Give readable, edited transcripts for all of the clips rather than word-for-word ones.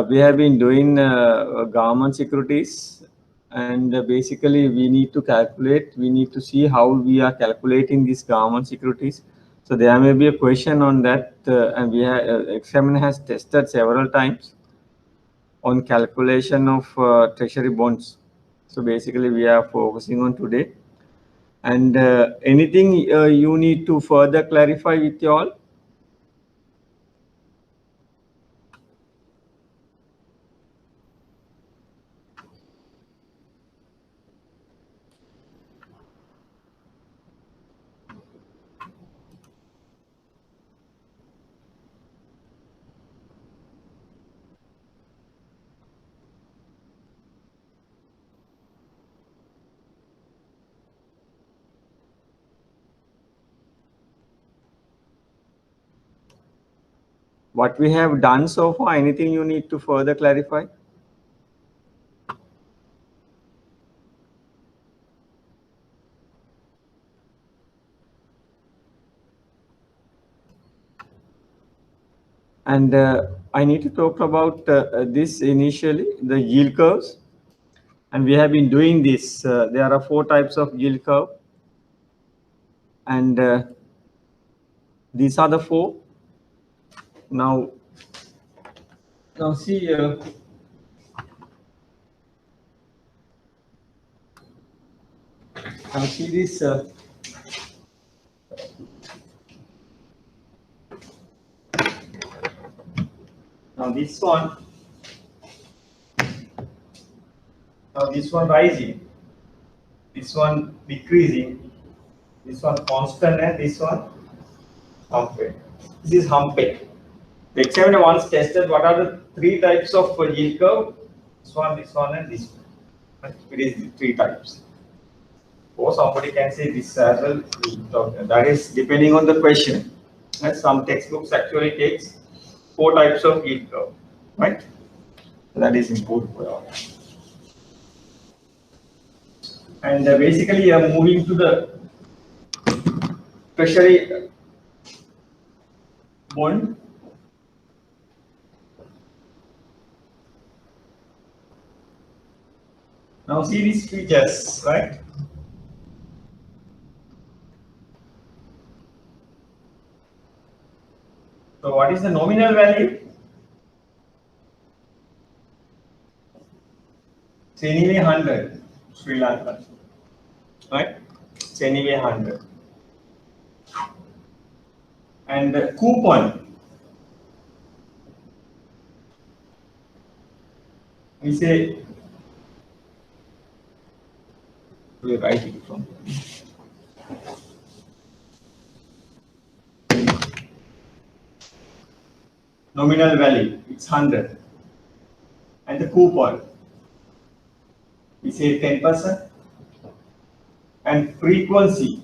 We have been doing government securities, and basically we need to calculate, we need to see how we are calculating these government securities. So there may be a question on that, and we have examiner has tested several times on calculation of treasury bonds. So basically we are focusing on today. And anything you need to further clarify with you all? What we have done so far, anything you need to further clarify? And I need to talk about this initially, the yield curves. And we have been doing this. There are 4 types of yield curve. And these are the 4. Now see, now see this. Now this one. Now this one rising. This one decreasing. This one constant, and this one humping. This is humping. The examiner once tested what are the 3 types of yield curve. This one, and this one. It is 3 types. Or somebody can say this as well. That is depending on the question. And some textbooks actually takes 4 types of yield curve, right? That is important for all. And basically, moving to the treasury bond. Now see these features, right? So what is the nominal value? It's anyway 100, Sri Lanka, right? It's anyway 100. And the coupon, we say, we write it from nominal value, it's 100. And the coupon, we say 10%. And frequency,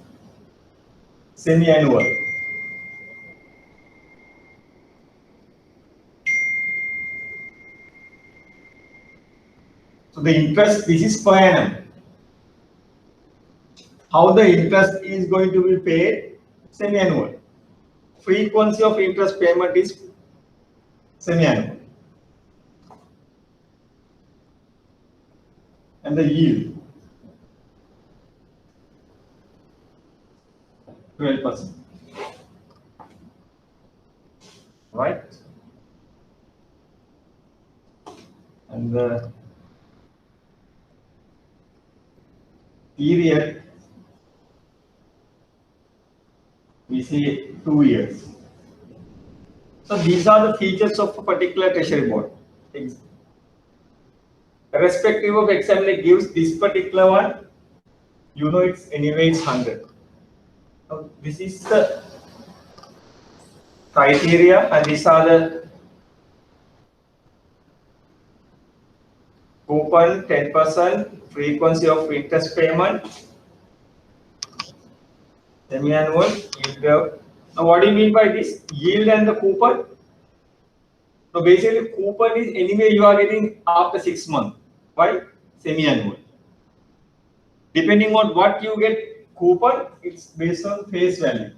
semi-annual. So the interest, this is per annum. How the interest is going to be paid? Semi-annual. Frequency of interest payment is semi-annual. And the yield, 12%. Right? And the period, we say 2 years. So these are the features of a particular treasury bond. Irrespective of examiner gives this particular one, you know it's anyway it's 100. Now this is the criteria, and these are the coupon 10%, frequency of interest payment, semi-annual, yield curve. Now what do you mean by this? Yield and the coupon? So basically coupon is anyway you are getting after 6 months. Why? Semi-annual. Depending on what you get coupon, it's based on face value.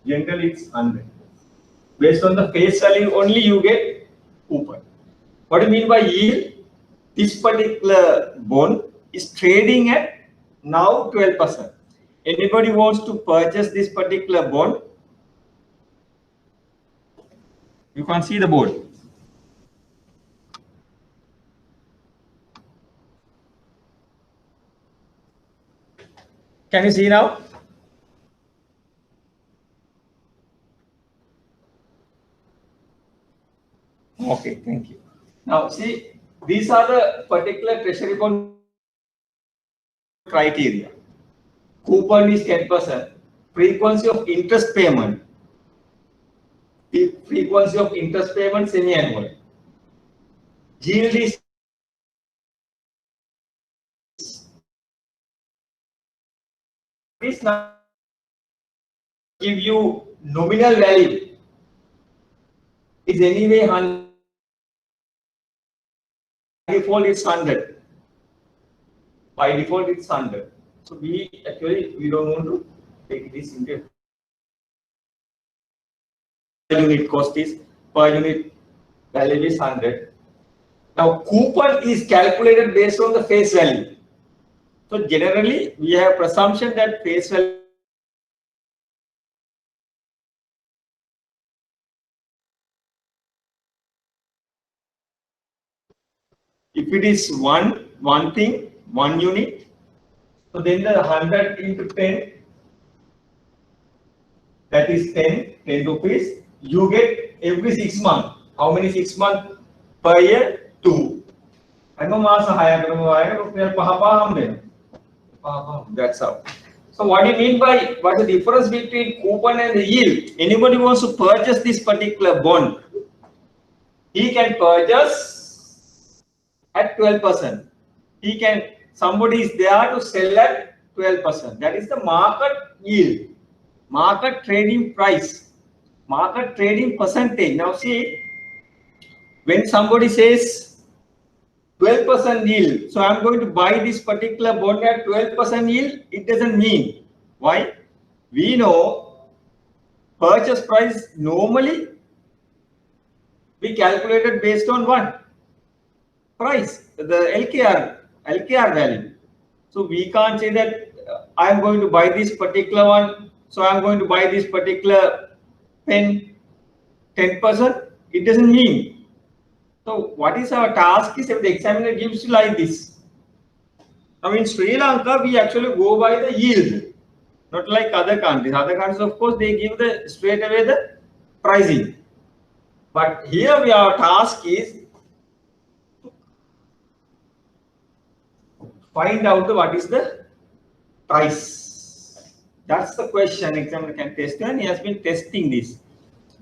Generally it's 100. Based on the face value only you get coupon. What do you mean by yield? This particular bond is trading at now 12%. Anybody wants to purchase this particular bond? You can see the board. Can you see now? Okay, thank you. Now see, these are the particular treasury bond criteria. Coupon is 10%. Frequency of interest payment. The frequency of interest payment semi-annual. Yield is not give you nominal value. Is anyway 100. By default it's 100. By default it's 100. So we don't want to take this into per unit cost is per unit value is 100. Now coupon is calculated based on the face value. So generally we have presumption that face value if it is one unit, so then the 100 into 10, that is 10 rupees. You get every 6 months. How many 6 months per year? 2. That's how. So what do you mean by what's the difference between coupon and the yield? Anybody wants to purchase this particular bond, he can purchase at 12%. Somebody is there to sell at 12%. That is the market yield, market trading price, market trading percentage. Now see, when somebody says 12% yield, so I'm going to buy this particular bond at 12% yield, it doesn't mean. Why? We know purchase price normally we calculated based on what? Price, the LKR value. So we can't say that I'm going to buy this particular one, so I'm going to buy this particular pen 10%. It doesn't mean. So what is our task is if the examiner gives you like this. Now in Sri Lanka, we actually go by the yield, not like other countries. Other countries, of course, they give the straight away the pricing. But here our task is find out what is the price. That's the question examiner can test, and he has been testing this.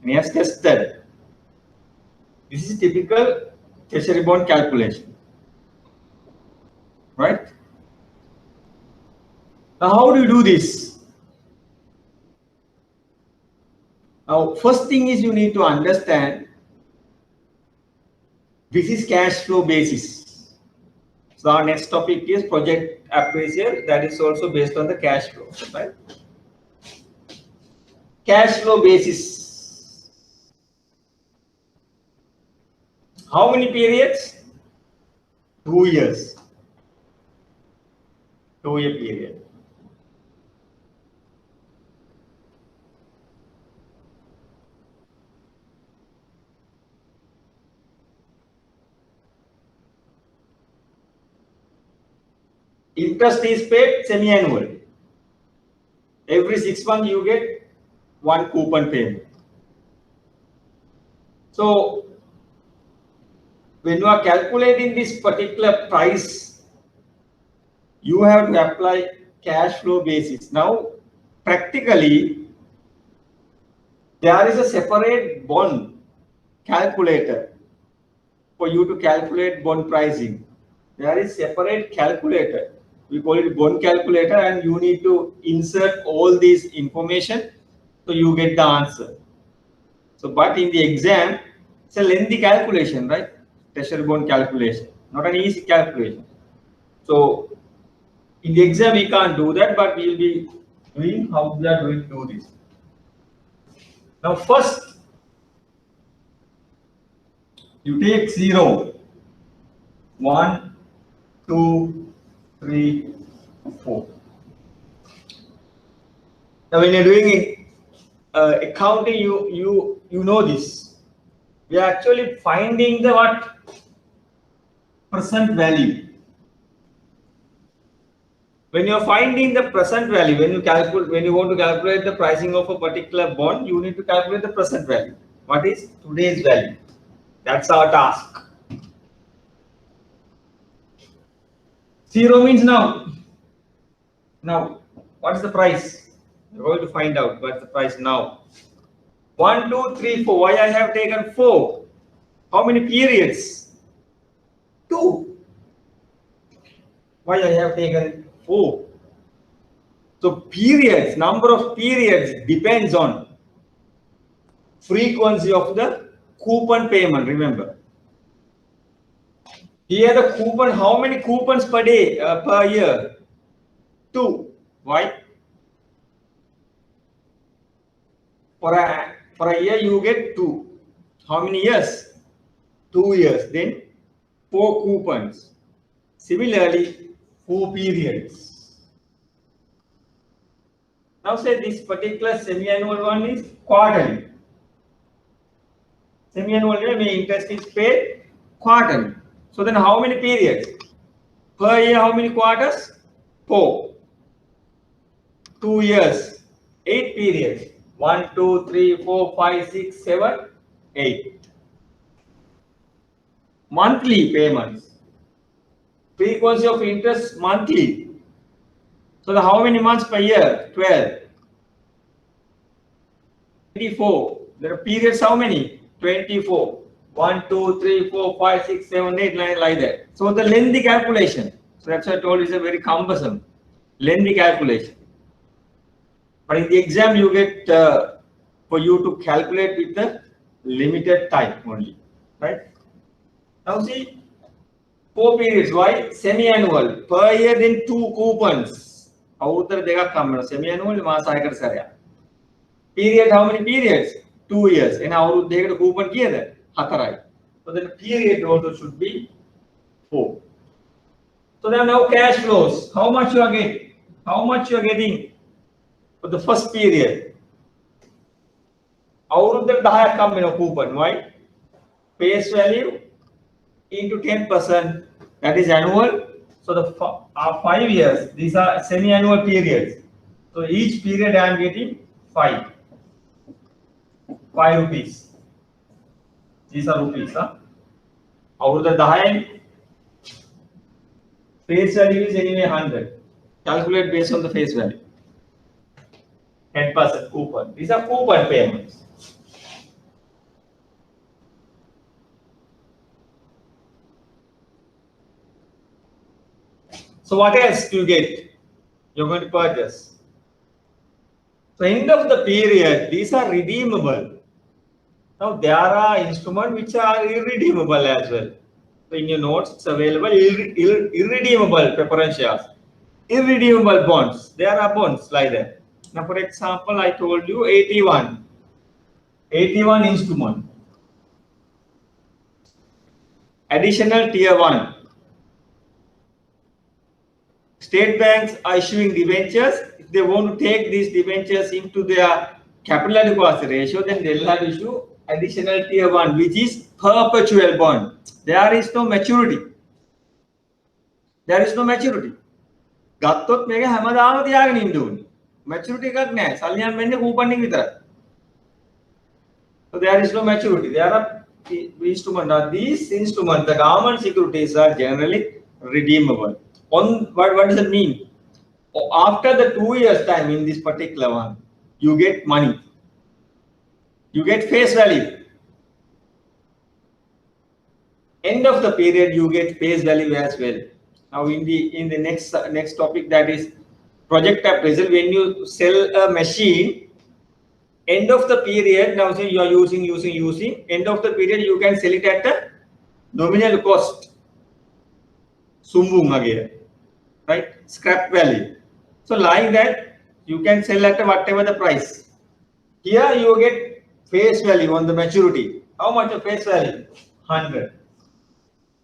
And he has tested. This is typical treasury bond calculation, right? Now, how do you do this? Now, first thing is you need to understand this is cash flow basis. So our next topic is project appraisal. That is also based on the cash flow, right? Cash flow basis. How many periods? 2 years. 2-year period. Interest is paid semi-annual. Every 6 months you get one coupon payment. So when you are calculating this particular price, you have to apply cash flow basis. Now, practically, there is a separate bond calculator for you to calculate bond pricing. There is separate calculator. We call it bond calculator, and you need to insert all these information so you get the answer. So, but in the exam, it's a lengthy calculation, right? Treasury bond calculation, not an easy calculation. So, in the exam, we can't do that, but we will be doing how we are going to do this. Now, first, you take 0. 1, 2, 3, 4. Now, when you're doing accounting, you know this. We are actually finding the what? Present value. When you're finding the present value, when you want to calculate the pricing of a particular bond, you need to calculate the present value. What is today's value? That's our task. 0 means now. Now, what's the price? We're going to find out what's the price now. 1, 2, 3, 4. Why I have taken 4? How many periods? 2. Why I have taken 4? So periods, number of periods depends on frequency of the coupon payment. Remember, here the coupon. How many coupons per day, per year? 2. Why? For a year you get 2. How many years? 2 years. Then 4 coupons. Similarly, 4 periods. Now say this particular semi-annual one is quarterly. Semi-annual interest is paid quarterly. So then how many periods? Per year how many quarters? 4. 2 years. 8 periods. 1, 2, 3, 4, 5, 6, 7, 8. Monthly payments. Frequency of interest monthly. So how many months per year? 12. 24. There are periods how many? 24. 1, 2, 3, 4, 5, 6, 7, 8, 9, like that. So the lengthy calculation. So that's why I told you it's a very cumbersome, lengthy calculation. But in the exam you get for you to calculate with the limited time only, right? Now see, 4 periods. Why? Semi-annual. Per year then 2 coupons. Semi-annual period, how many periods? 2 years. And our coupon here. So then period also should be 4. So then now cash flows. How much you are getting? How much you are getting for the first period? Out of the coupon. Why? Face value into 10%. That is annual. So the 5 years. These are semi-annual periods. So each period I am getting 5 rupees. These are rupees. Out of the 10, face value is anyway 100. Calculate based on the face value. 10% coupon. These are coupon payments. So what else do you get? You're going to purchase. So end of the period, these are redeemable. Now there are instruments which are irredeemable as well. So in your notes, it's available irredeemable preference shares, irredeemable bonds. There are bonds like that. Now, for example, I told you 81 instrument, additional tier 1. State banks are issuing debentures. If they want to take these debentures into their capital adequacy ratio, then they'll have issue additional tier 1, which is perpetual bond. There is no maturity. There is no maturity. ගත්තොත් මේක හැමදාම තියාගෙන ඉන්න ඕනේ. Maturity එකක් නැහැ. සල්ලියන් වෙන්නේ කූපන් එක විතරයි. So there is no maturity. There are instruments. These instruments, the government securities, are generally redeemable. What does it mean? After the 2 years time in this particular one, you get money. You get face value. End of the period, you get face value as well. Now in the next topic, that is project appraisal. When you sell a machine, end of the period, now say you are using, end of the period you can sell it at a nominal cost. Sumbung again, right? Scrap value. So like that, you can sell at whatever the price. Here you get face value on the maturity. How much of face value? 100.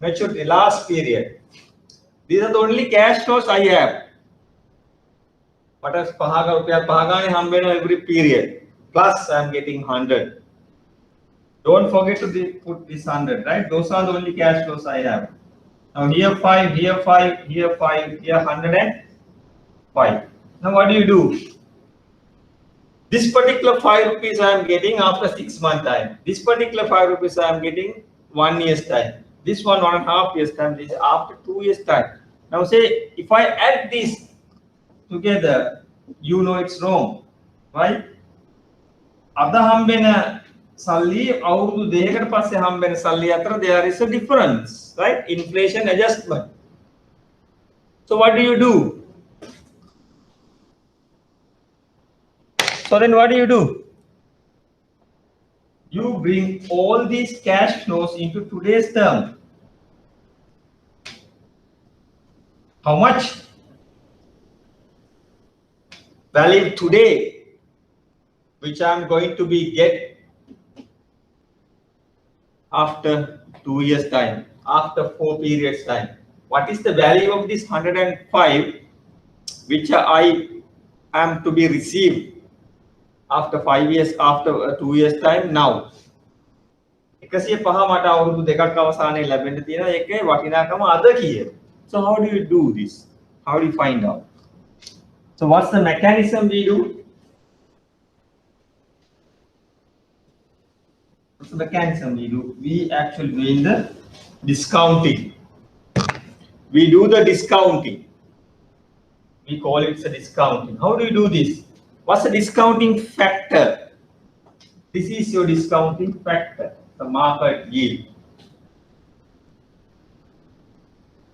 maturity, last period. These are the only cash flows I have. What is pahaga rupiah? Pahaga every period. Plus I am getting 100. Don't forget to put this 100, right? Those are the only cash flows I have. Now here 5, here 5, here 5, here 105. Now what do? This particular 5 rupees I am getting after 6 month time. This particular 5 rupees I am getting 1 year's time. This 1.5 years time. This is after 2 years time. Now say if I add this together, you know it's wrong, right? Ada hambena salli අවුරුදු දෙකකට පස්සේ හම්බෙන සල්ලි අතර there is a difference, right? Inflation adjustment. So what do? So then what do? You bring all these cash flows into today's term. How much value today, which I'm going to be get after 2 years time, after 4 periods time. What is the value of this 105, which I am to be received after 5 years, after 2 years time now? 105 මට අවුරුදු දෙකක් අවසානයේ ලැබෙන්න තියෙනවා. ඒකේ වටිනාකම අද කීයද? So how do you do this? How do you find out? So what's the mechanism we do? What's the mechanism we do? We actually do in the discounting. We do the discounting. We call it the discounting. How do you do this? What's the discounting factor? This is your discounting factor, the market yield.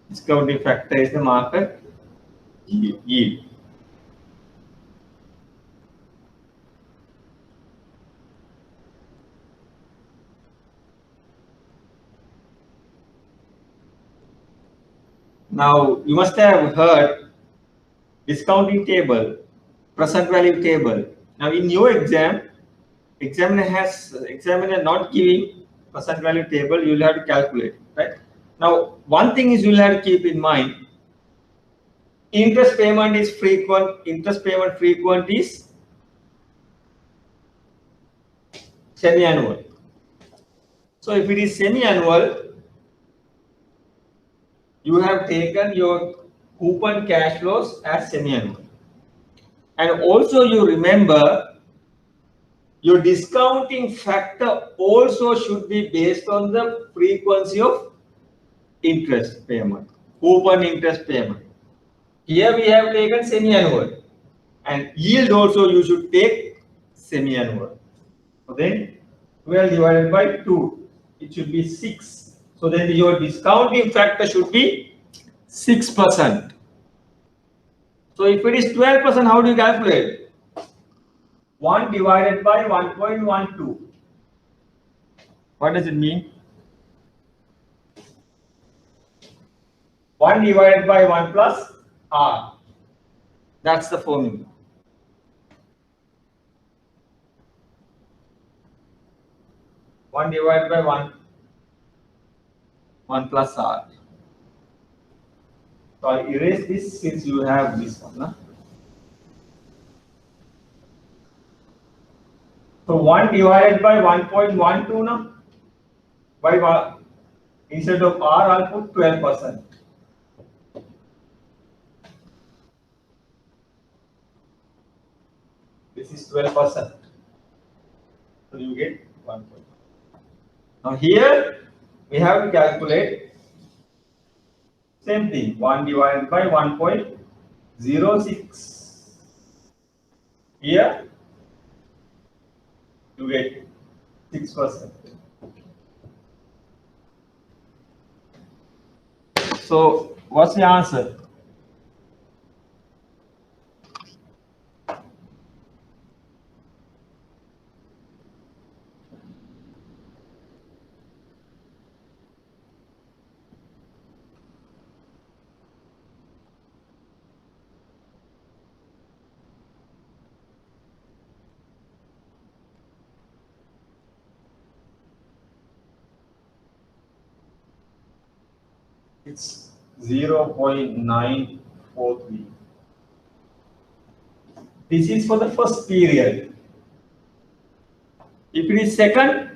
Discounting factor is the market yield. Now you must have heard discounting table, present value table. Now in your exam, examiner not giving present value table, you will have to calculate, right? Now one thing is you will have to keep in mind, interest payment is frequent. Interest payment frequent is semi-annual. So if it is semi-annual, you have taken your coupon cash flows as semi-annual. And also you remember your discounting factor also should be based on the frequency of interest payment, coupon interest payment. Here we have taken semi-annual, and yield also you should take semi-annual. So then 12 divided by 2, it should be 6. So then your discounting factor should be 6%. So if it is 12%, how do you calculate? 1 divided by 1.12. What does it mean? 1 divided by 1 plus R. That's the formula. One divided by 1 plus R. So I erase this since you have this one. Nah? So 1 divided by 1.12 now. By instead of R, I'll put 12%. This is 12%. So you get 1. Now here we have to calculate same thing, 1 divided by 1.06. Here you get 6%. So what's the answer? It's 0.943. This is for the first period. If it is second,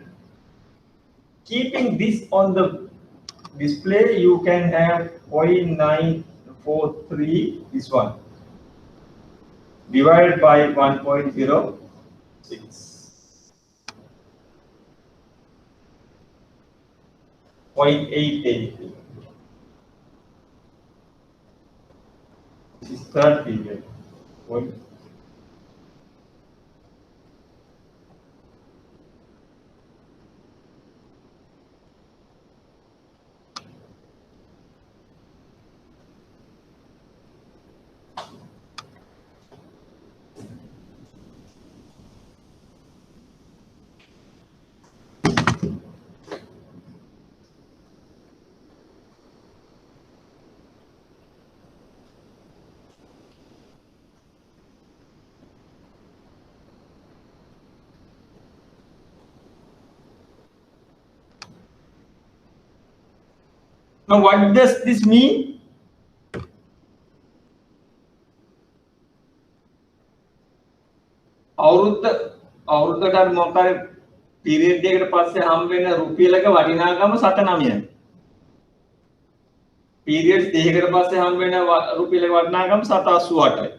keeping this on the display, you can have 0.943, this one, divided by 1.06. 0.88. This is third period. Now, what does this mean? අවුරුද්දට මොකක්ද period එකකට පස්සේ හම් වෙන රුපියලක වටිනාකම 7.9යි. Period දෙකකට පස්සේ හම් වෙන රුපියලක වටිනාකම 7.88යි.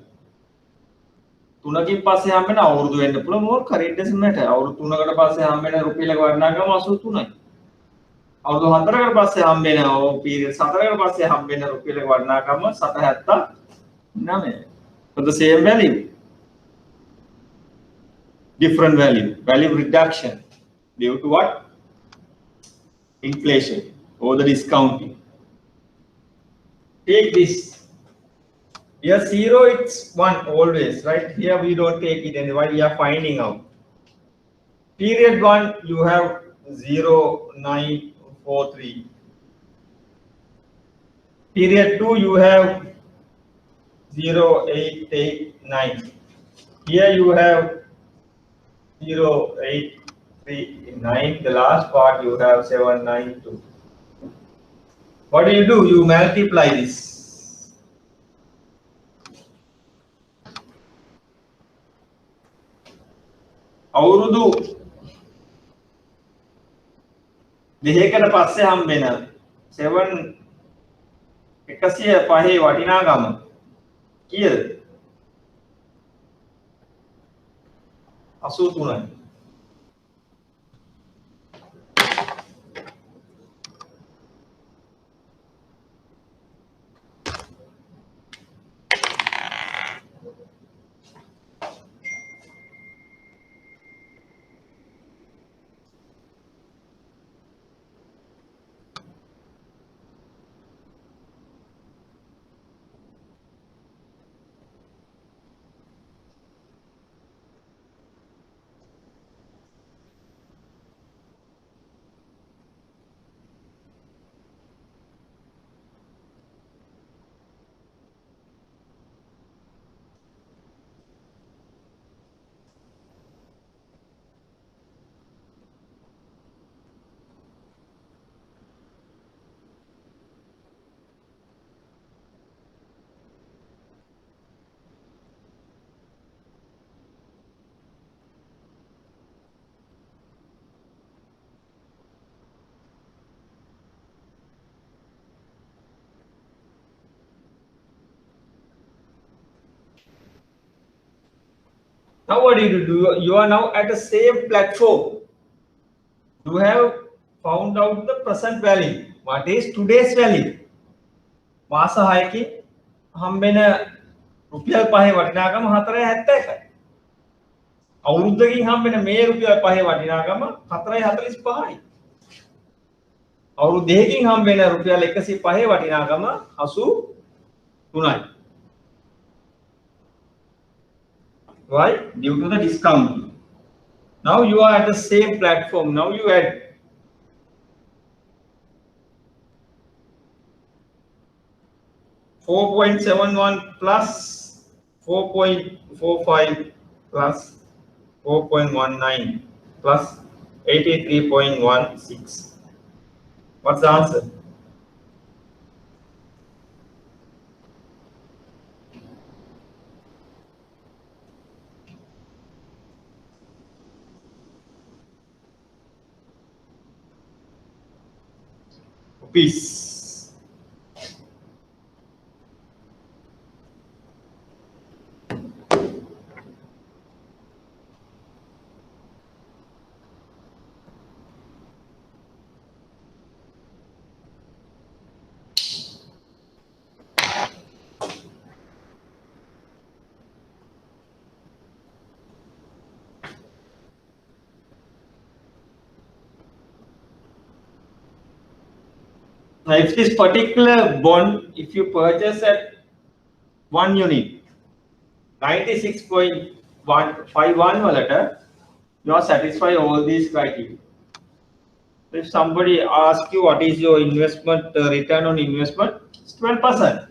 තුනකින් පස්සේ හම් වෙන අවුරුදු වෙන්න පුළුවන් මොකක් හරි ඉන්ඩෙක්ස් මැටර්. අවුරුදු 3කට පස්සේ හම් වෙන රුපියලක වටිනාකම 83යි. අවුරුදු 4කට පස්සේ හම් වෙන පීරියඩ් 4කට පස්සේ හම් වෙන රුපියලක වටිනාකම 7.79. For the same value. Different value reduction due to what? Inflation or the discounting. Take this. Here 0, it's 1 always, right? Here we don't take it anyway, we are finding out. Period 1, you have 0.943. Period 2, you have 0.889. Here you have 0.839. The last part you have 792. What do? You multiply this. අවුරුදු දෙකකට පස්සේ හම්බෙන 105 වටිනාකම කීයද? 83යි. Now what do? You are now at the same platform. You have found out the present value. What is today's value? මාස 6කින් හම්බෙන රුපියල් 5 වටිනාකම 4.71යි. අවුරුද්දකින් හම්බෙන මේ රුපියල් 5 වටිනාකම 4.45යි. අවුරුදු දෙකකින් හම්බෙන රුපියල් 105 වටිනාකම 83යි. Why? Due to the discounting. Now you are at the same platform. Now you add 4.71 plus 4.45 plus 4.19 plus 83.16. What's the answer? rupees. Now, if this particular bond, if you purchase at 1 unit, 96.151 letter, you are satisfied all these criteria. If somebody asks you what is your investment return on investment, it's 12%.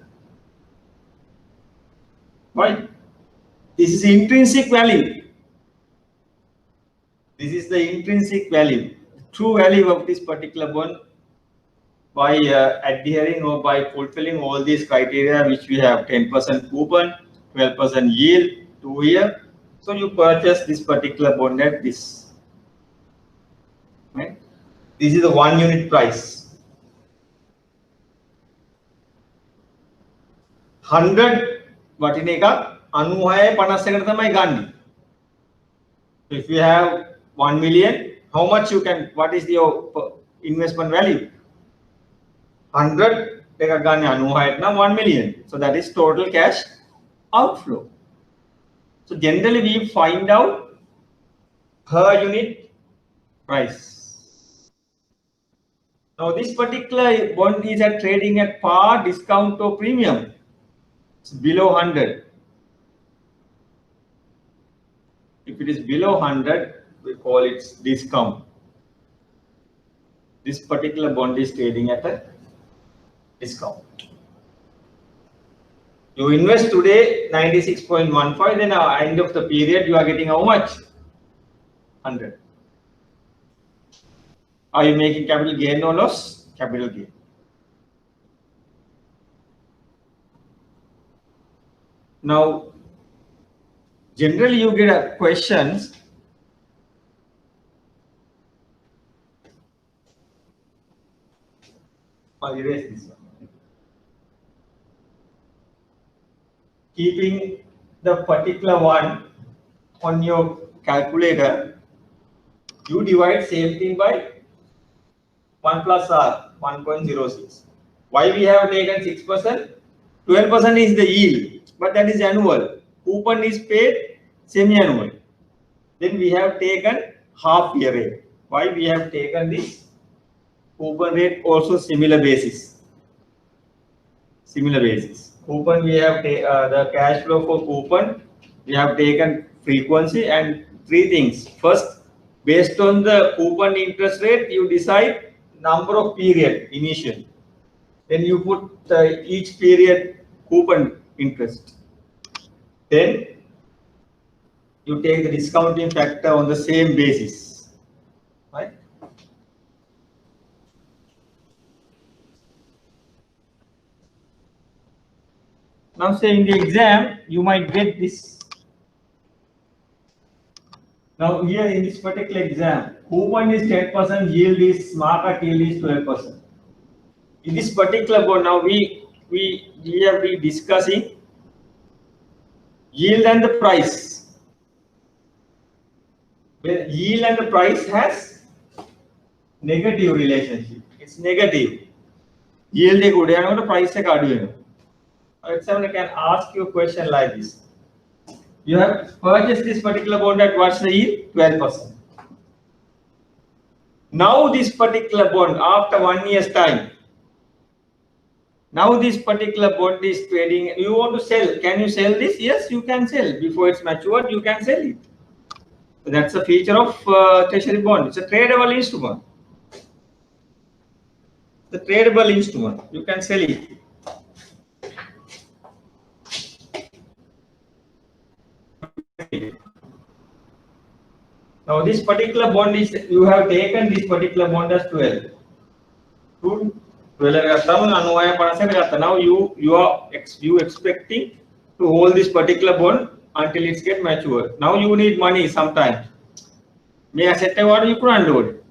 Why? This is intrinsic value. This is the intrinsic value, true value of this particular bond by adhering or by fulfilling all these criteria which we have: 10% coupon, 12% yield, 2 year. So you purchase this particular bond at this. Right? This is the 1 unit price. 100 වටින එකක් 96.50කට තමයි ගන්න. If you have 1 million, how much you can, what is your investment value? 100 එකක් ගන්න 96ට නම් 1 million. So that is total cash outflow. So generally we find out per unit price. Now this particular bond is at trading at par, discount or premium. It's below 100. If it is below 100, we call it discount. This particular bond is trading at a discount. You invest today 96.15, then at the end of the period you are getting how much? 100. Are you making capital gain or loss? Capital gain. Now, generally you get questions. I'll erase this one. Keeping the particular one on your calculator, you divide same thing by 1 plus R, 1.06. Why we have taken 6%? 12% is the yield, but that is annual. Coupon is paid semi-annual. Then we have taken half year rate. Why we have taken this coupon rate also similar basis? Similar basis. Coupon we have the cash flow for coupon. We have taken frequency and 3 things. First, based on the coupon interest rate, you decide number of period initially. Then you put each period coupon interest. Then you take the discounting factor on the same basis, right? Now say in the exam, you might get this. Now here in this particular exam, coupon is 10%, yield is, market yield is 12%. In this particular board, now we have been discussing yield and the price. Where yield and the price has negative relationship. It's negative. Yield is good, and the price is good. Examiner can ask you a question like this. You have purchased this particular bond at what's the yield? 12%. Now this particular bond, after 1 year's time, now this particular bond is trading. You want to sell? Can you sell this? Yes, you can sell. Before it's matured, you can sell it. So that's a feature of treasury bond. It's a tradable instrument. The tradable instrument. You can sell it. Now this particular bond is, you have taken this particular bond as 12. 12. Now you are expecting to hold this particular bond until it's get mature. Now you need money sometime. May I set a order? You couldn't load.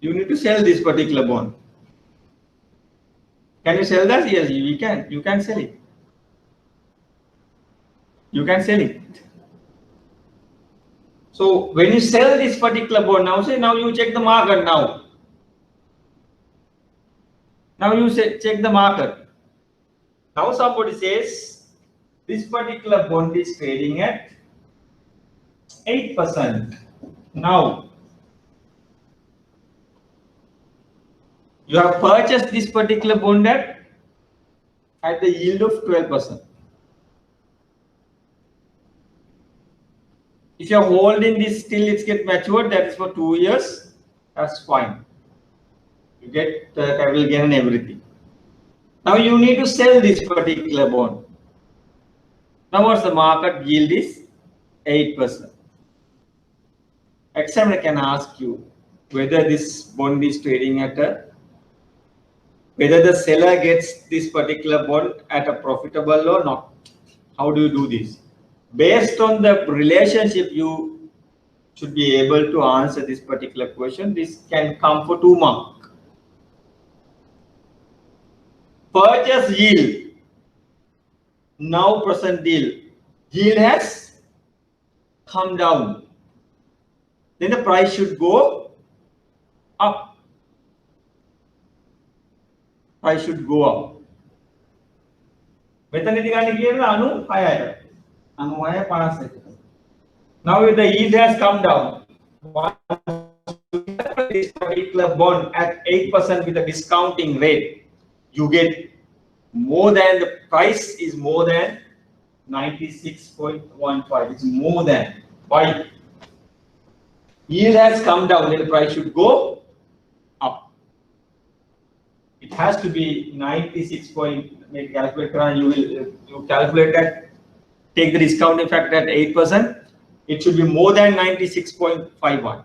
You need to sell this particular bond. Can you sell that? Yes, you can. You can sell it. You can sell it. So when you sell this particular bond, now say now you check the market now. Now you say check the market. Now somebody says this particular bond is trading at 8%. Now you have purchased this particular bond at the yield of 12%. If you are holding this till it gets matured, that is for 2 years, that's fine. You get capital gain and everything. Now you need to sell this particular bond. Now what's the market yield is 8%. Examiner can ask you whether this bond is trading at whether the seller gets this particular bond at a profitable or not. How do you do this? Based on the relationship, you should be able to answer this particular question. This can come for 2 marks. Purchase yield, now present deal, yield has come down. Then the price should go up. Price should go up. Now if the yield has come down, this particular bond at 8% with a discounting rate, you get more than the price is more than 96.15. It's more than. Why? Yield has come down, then the price should go up. It has to be 96 point. Make calculator and you calculate that. Take the discounting factor at 8%. It should be more than 96.51.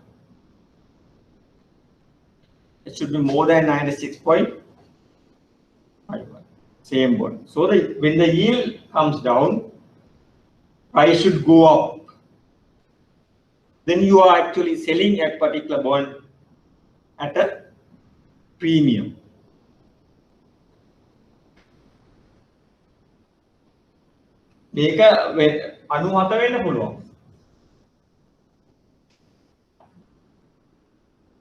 It should be more than 96.51. Same bond. So when the yield comes down, price should go up. Then you are actually selling a particular bond at a premium. මේක 94 වෙන්න පුළුවන්.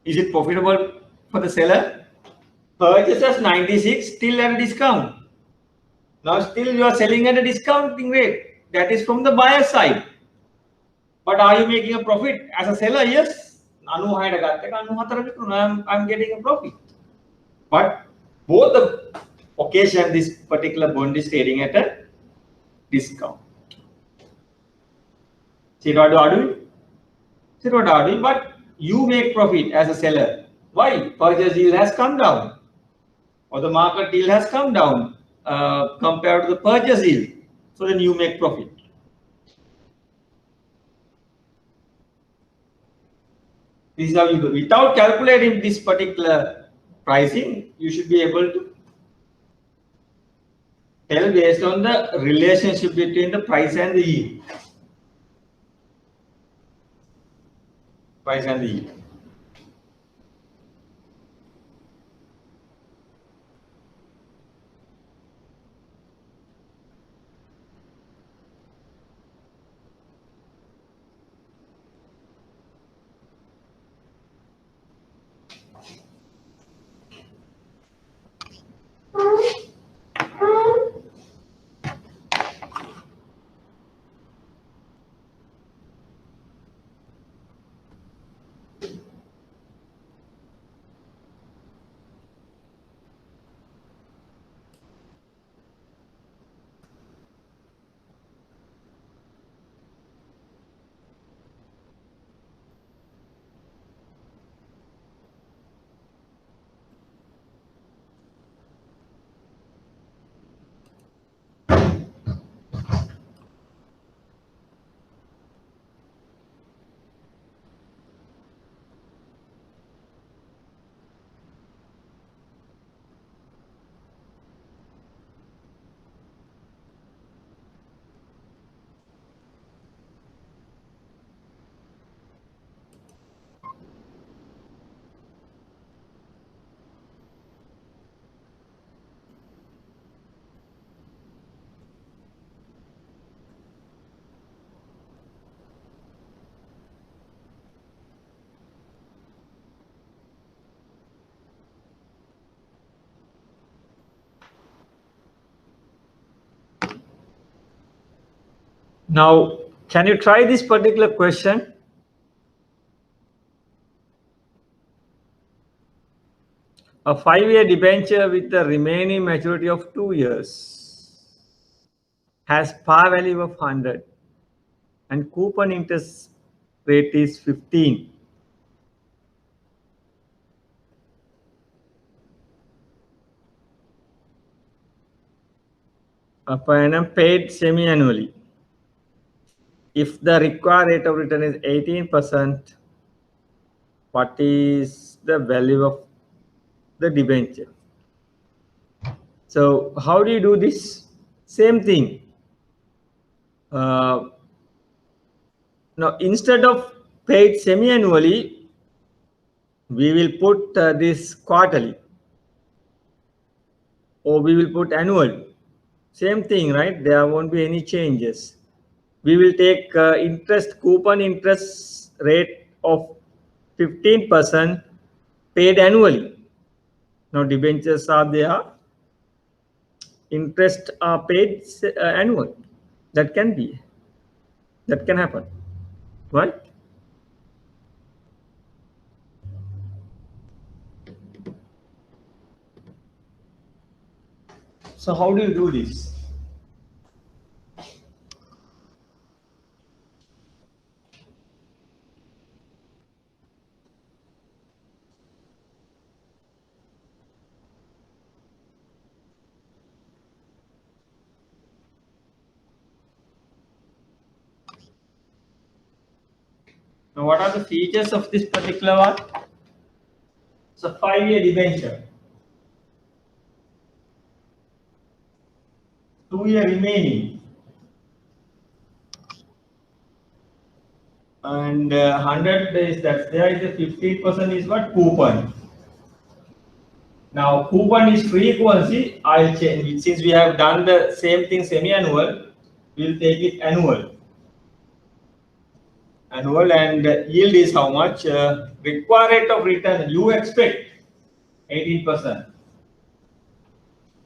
Is it profitable for the seller? Purchases 96 still at a discount. Now still you are selling at a discounting rate. That is from the buyer side. But are you making a profit as a seller? Yes. I'm getting a profit. But both the occasion this particular bond is trading at a discount. See what are doing? See what are doing? But you make profit as a seller. Why? Purchase yield has come down, or the market yield has come down compared to the purchase yield. So then you make profit. This is how you do. Without calculating this particular pricing, you should be able to tell based on the relationship between the price and the yield. Price and the yield. Now, can you try this particular question? A 5-year debenture with the remaining maturity of 2 years has par value of 100 and coupon interest rate is 15. Per annum paid semi-annually. If the required rate of return is 18%, what is the value of the debenture? So how do you do this? Same thing. Now, instead of paid semi-annually, we will put this quarterly, or we will put annual. Same thing, right? There won't be any changes. We will take coupon interest rate of 15% paid annually. Now debentures are there, interest are paid annual. That can happen, right? So how do you do this? Now, what are the features of this particular one? It's a 5-year debenture, 2-year remaining, and 100 days that's there is a 15% is what coupon. Now coupon is frequency. I'll change it since we have done the same thing semi-annual. We'll take it annual. Annual, and yield is how much? Required rate of return you expect 18%.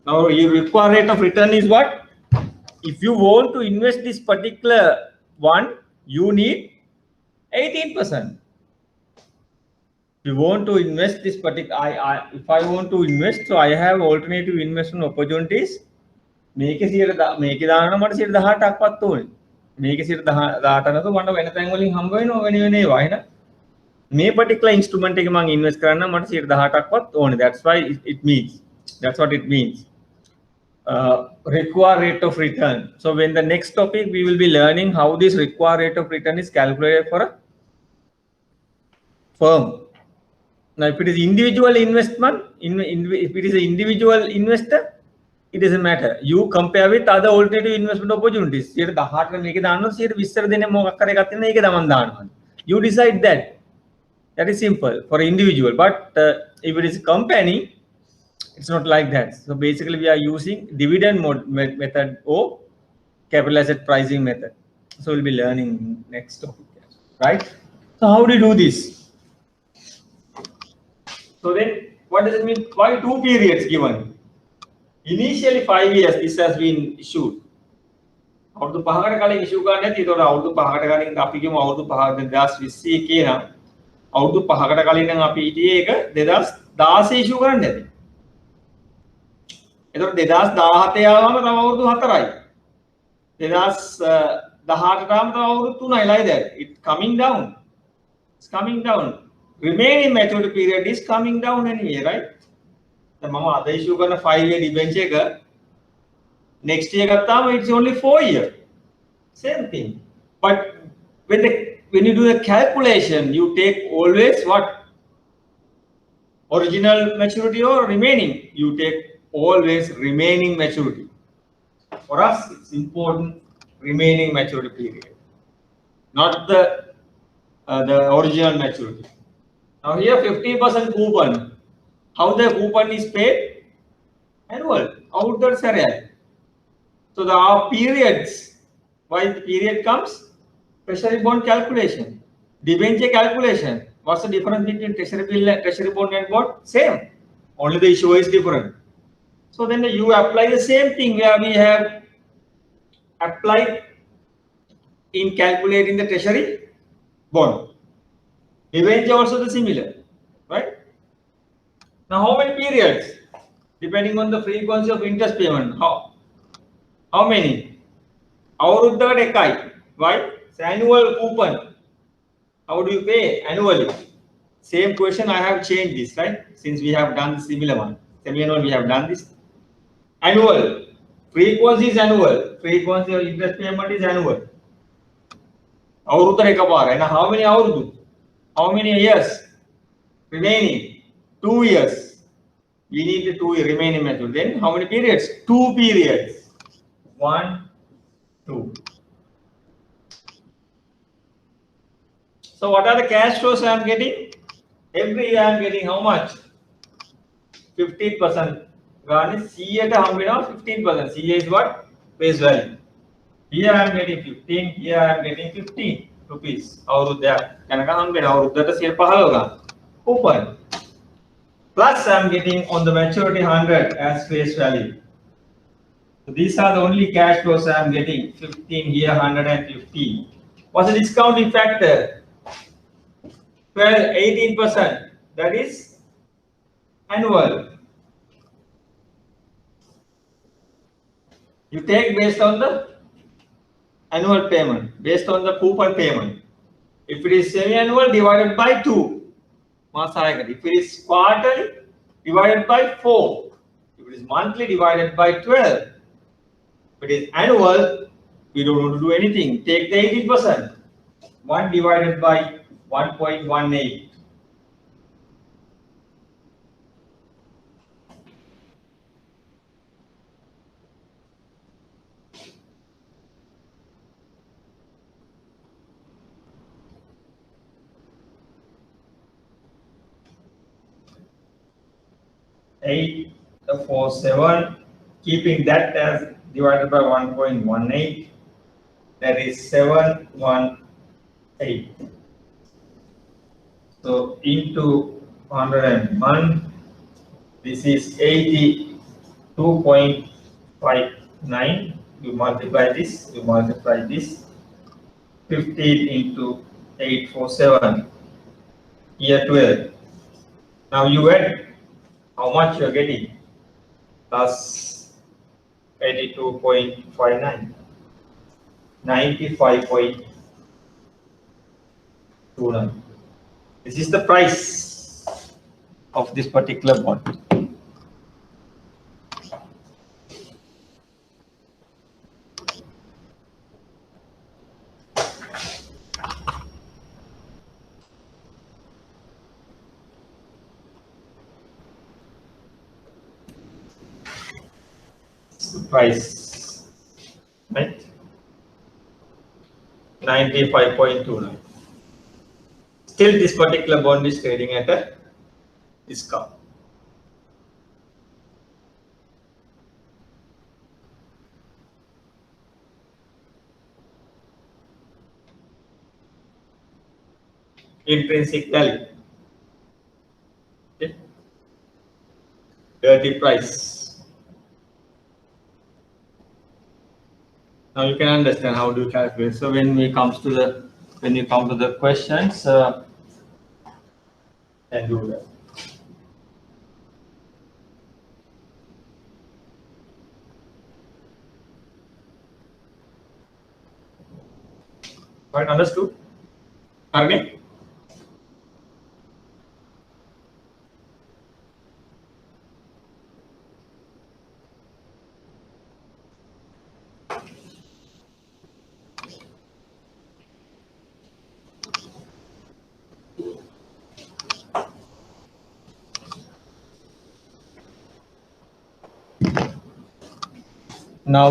Now your required rate of return is what? If you want to invest this particular one, you need 18%. If you want to invest this particular, if I want to invest, so I have alternative investment opportunities. මේක 100 මේකේ දානවා මට 118ක්වත් ඕනේ. මේකේ 118 නැතුව මට වෙන තැන් වලින් හම්බ වෙනවා වෙන ඒවා එහෙනම් මේ particular instrument එක මම invest කරන්න මට 118ක්වත් ඕනේ. That's what it means. Required rate of return. So when the next topic we will be learning how this required rate of return is calculated for a firm. Now if it is individual investment, if it is an individual investor, it doesn't matter. You compare with other alternative investment opportunities. You decide that. That is simple for individual. But if it is a company, it's not like that. So basically we are using dividend method or capital asset pricing method. So we'll be learning next topic, right? So how do you do this? So then what does it mean? Why 2 periods given? Initially 5 years this has been issued. අවුරුදු 5කට කලින් ඉෂුව ගන්න නැති. ඒතකොට අවුරුදු 5කට කලින් අපි කියමු අවුරුදු 2020 එකේ නම් අවුරුදු 5කට කලින් නම් අපි හිටියේ ඒක 2016 ඉෂුව කරන්න නැති. එතකොට 2017 ආවම තව අවුරුදු 4යි. 2018 ආවම තව අවුරුදු 3යි. like that. It's coming down. It's coming down. Remaining maturity period is coming down anyway, right? මම අද ඉෂුව කරන 5-year debenture එක next year ගත්තාම it's only 4 year. Same thing. But when you do the calculation, you take always what? Original maturity or remaining? You take always remaining maturity. For us, it's important remaining maturity period, not the original maturity. Now here 50% coupon. How the coupon is paid? Annual. Outer serial. So there are periods. Why the period comes? Treasury bond calculation, debenture calculation. What's the difference between treasury bond and bond? Same. Only the issue is different. So then you apply the same thing where we have applied in calculating the treasury bond. Debenture also the similar, right? Now, how many periods? Depending on the frequency of interest payment. How many? Avruddha Dekai. Why? It's annual coupon. How do you pay? Annually. Same question, I have changed this, right? Since we have done the similar one. Semi-annual, we have done this. Annual. Frequency is annual. Frequency of interest payment is annual. Avruddha Dekapar. And how many Avruddha? How many years? Remaining. 2 years. We need the 2 remaining method. Then how many periods? 2 periods. 1, 2. So what are the cash flows I am getting? Every year I am getting how much? 15%. Garnish CA to 15%. CA is what? Face value. Here I am getting 15. Here I am getting 15 rupees. Or there. Coupon. Plus I am getting on the maturity 100 as face value. So these are the only cash flows I am getting. 15 here, 150. What's the discounting factor? 12, 18%. That is annual. You take based on the annual payment, based on the coupon payment. If it is semi-annual, divided by 2. If it is quarterly, divided by 4. If it is monthly, divided by 12. If it is annual, we don't want to do anything. Take the 18%. 1 divided by 1.18. Eight, 4, 7, keeping that as divided by 1.18, that is 718. So into 101, this is 82.59. You multiply this, 15 into 847, year 12. Now you add how much you are getting, plus 82.59, 95.29. This is the price of this particular bond. Price, right? 95.29. Still, this particular bond is trading at a discount. Intrinsic value. Okay. Dirty price. Now you can understand how to calculate. So when you come to the questions, can do that. Right, understood? Okay. Now,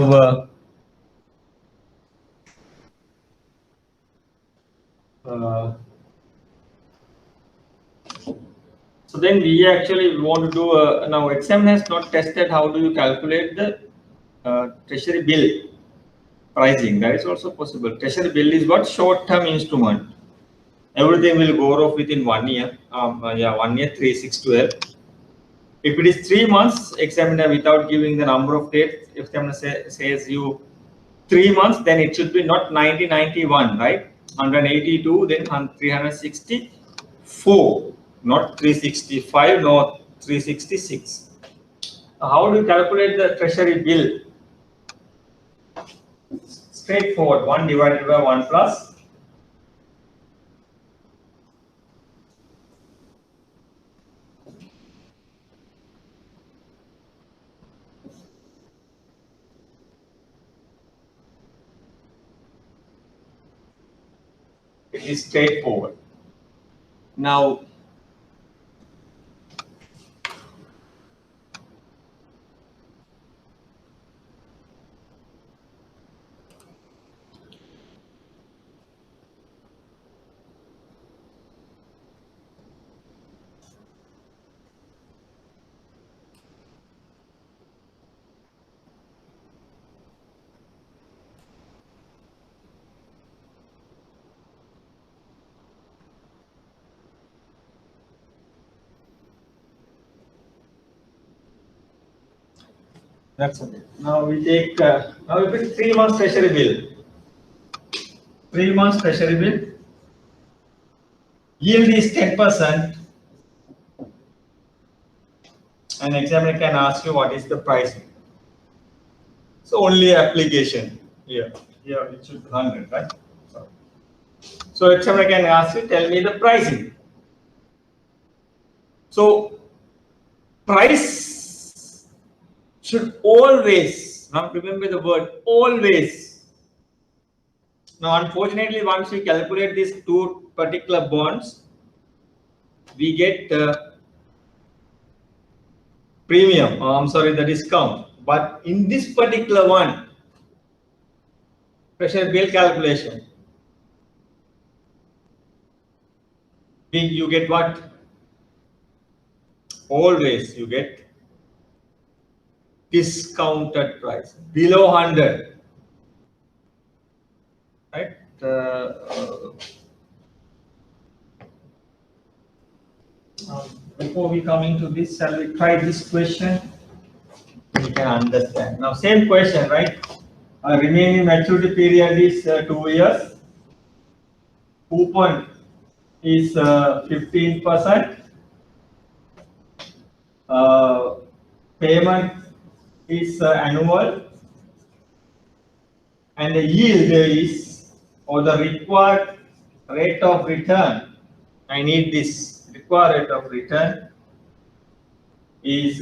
so then we actually want to do now exam has not tested how do you calculate the treasury bill pricing. That is also possible. Treasury bill is what? Short-term instrument. Everything will go off within 1 year. 1 year, 3, 6, 12. If it is 3 months, examiner without giving the number of dates, examiner says you 3 months, then it should be not 9091, right? 182, then 364, not 365, no 366. How do you calculate the treasury bill? Straightforward, 1 divided by 1 plus it is straightforward. Now, that's okay. Now we take, now we pick 3 months treasury bill. 3 months treasury bill. Yield is 10%. An examiner can ask you what is the price. So only application here. Here it should be 100, right? So examiner can ask you, tell me the pricing. So price should always, now remember the word always. Now unfortunately, once we calculate these two particular bonds, we get premium, I'm sorry, the discount. But in this particular one, treasury bill calculation, you get what? Always you get discounted price below 100, right? Before we come into this, shall we try this question? We can understand. Now, same question, right? Remaining maturity period is 2 years. Coupon is 15%. Payment is annual. And the yield is, or the required rate of return, I need this required rate of return is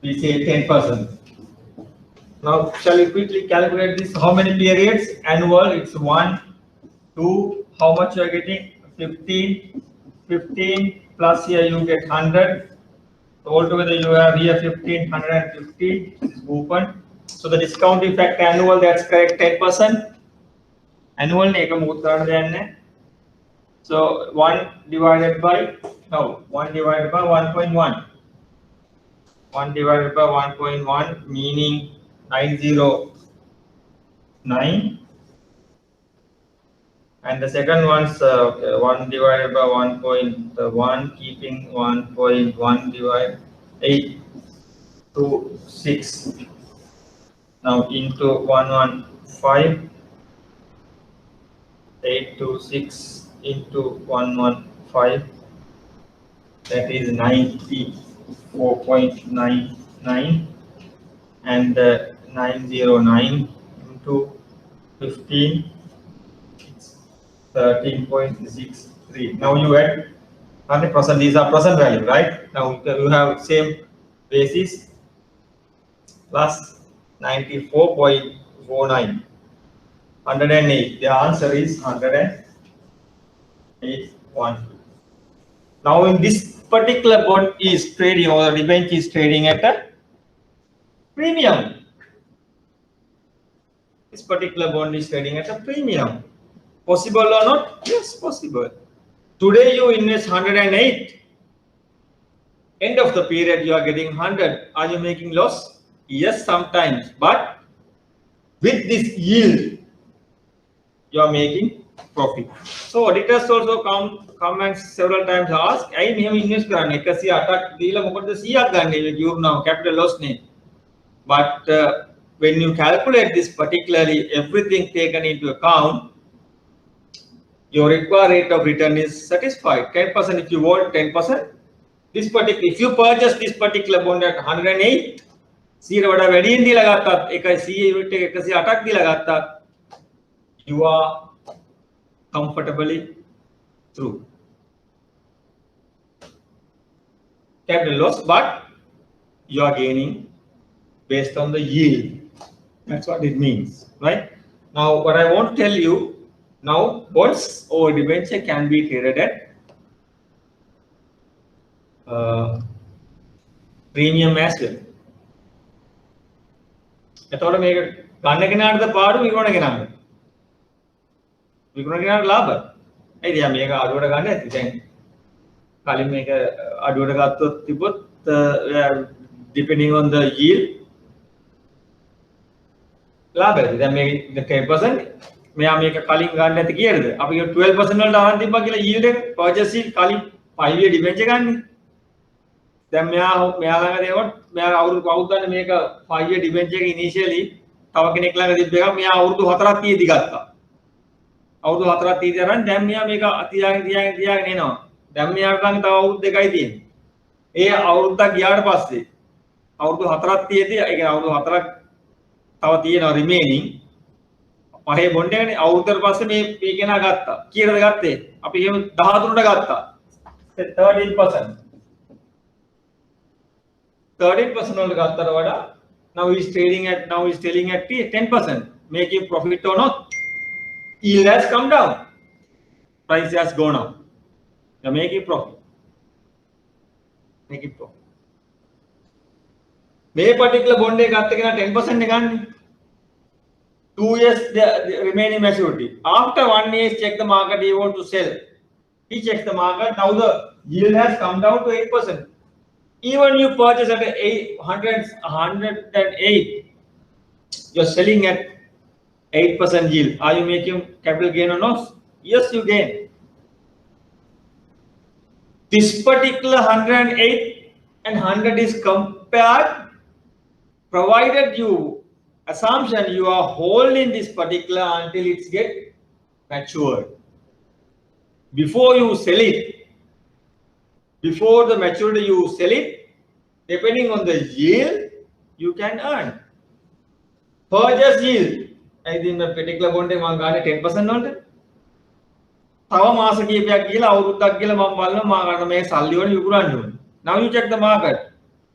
we say 10%. Now, shall we quickly calculate this? How many periods? Annual, it's 1, 2, how much you are getting? 15, 15 plus here you get 100. So altogether you have here 15, 150 is coupon. So the discount effect annual, that's correct, 10%. Annual so 1 divided by 1 divided by 1.1. 1 divided by 1.1 meaning 909. And the second one's 1 divided by 1.1, keeping 1.1 divided 8 to 6. Now into 115, 8 to 6 into 115, that is 94.99, and 909 into 15, 13.63. Now you add 100%. These are present value, right? Now you have same basis plus 94.49. 108. The answer is 108.1. Now in this particular bond is trading, or the debenture is trading at a premium. This particular bond is trading at a premium. Possible or not? Yes, possible. Today you invest 108. End of the period you are getting 100. Are you making loss? Yes, sometimes. But with this yield, you are making profit. So auditors also come and several times ask, "I may have invest කරන්නේ 108ක් දීලා මොකටද 100ක් ගන්න give now capital loss නේ." But when you calculate this particularly, everything taken into account, your required rate of return is satisfied. 10% if you want 10%. This particular, if you purchase this particular bond at 108, C වඩා වැඩියෙන් දීලා ගත්තත් ඒකයි CA unit එක 108ක් දීලා ගත්තත් you are comfortably through. Capital loss, but you are gaining based on the yield. That's what it means, right? Now, what I want to tell you now, bonds or debenture can be traded at premium as well. එතකොට මේක ගන්න කෙනාට පාඩු විකුණන කෙනාට. විකුණන කෙනාට ලාභයි. ඇයිද යා මේක අඩුවට ගන්න ඇති. දැන් කලින් මේක අඩුවට ගත්තොත් තිබොත් depending on the yield ලාභයි. දැන් මේ 10% මෙයා මේක කලින් ගන්න ඇති කීයද? අපි 12% වලට අරන් තිබ්බා කියලා yield එක purchase yield කලින් 5 year debenture ගන්නේ. දැන් මෙයා ළඟ දේවට මෙයා අවුරුදු කවුද ගන්න මේක 5 year debenture එක initially තව කෙනෙක් ළඟ තිබ්බ එක මෙයා අවුරුදු 4ක් තියේදී ගත්තා. අවුරුදු 4ක් තියේදී අරන් දැන් මෙයා මේක තියාගෙන එනවා. දැන් මෙයාට ළඟ තව අවුරුදු 2යි තියෙන්නේ. ඒ අවුරුද්දක් ගියාට පස්සේ අවුරුදු 4ක් තියේදී ඒ කියන්නේ අවුරුදු 4ක් තව තියෙනවා remaining. පහේ බොන්ඩ් එකනේ අවුරුද්දකට පස්සේ මේ කෙනා ගත්තා. කීයටද ගත්තේ? අපි එහෙම 13ට ගත්තා. 13%. 13% වලට ගත්තට වඩා now is trading at 10%, making profit or not. Yield has come down, price has gone up. You're making profit. මේ particular bond එක ගත්ත කෙනා 10% එක ගන්නේ. 2 years the remaining maturity. After 1 year check the market, you want to sell. He checks the market. Now the yield has come down to 8%. Even you purchase at 108, you're selling at 8% yield. Are you making capital gain or loss? Yes, you gain. This particular 108 and 100 is compared, provided you assumption you are holding this particular until it's get matured. Before you sell it, before the maturity you sell it, depending on the yield you can earn. Purchase yield, I think the particular bond එක මම ගානේ 10% වලට. තව මාස කීපයක් ගිහලා අවුරුද්දක් ගිහලා මම බලනවා මම ගන්න මේ සල්ලි වල විකුණන්න ඕනේ. Now you check the market.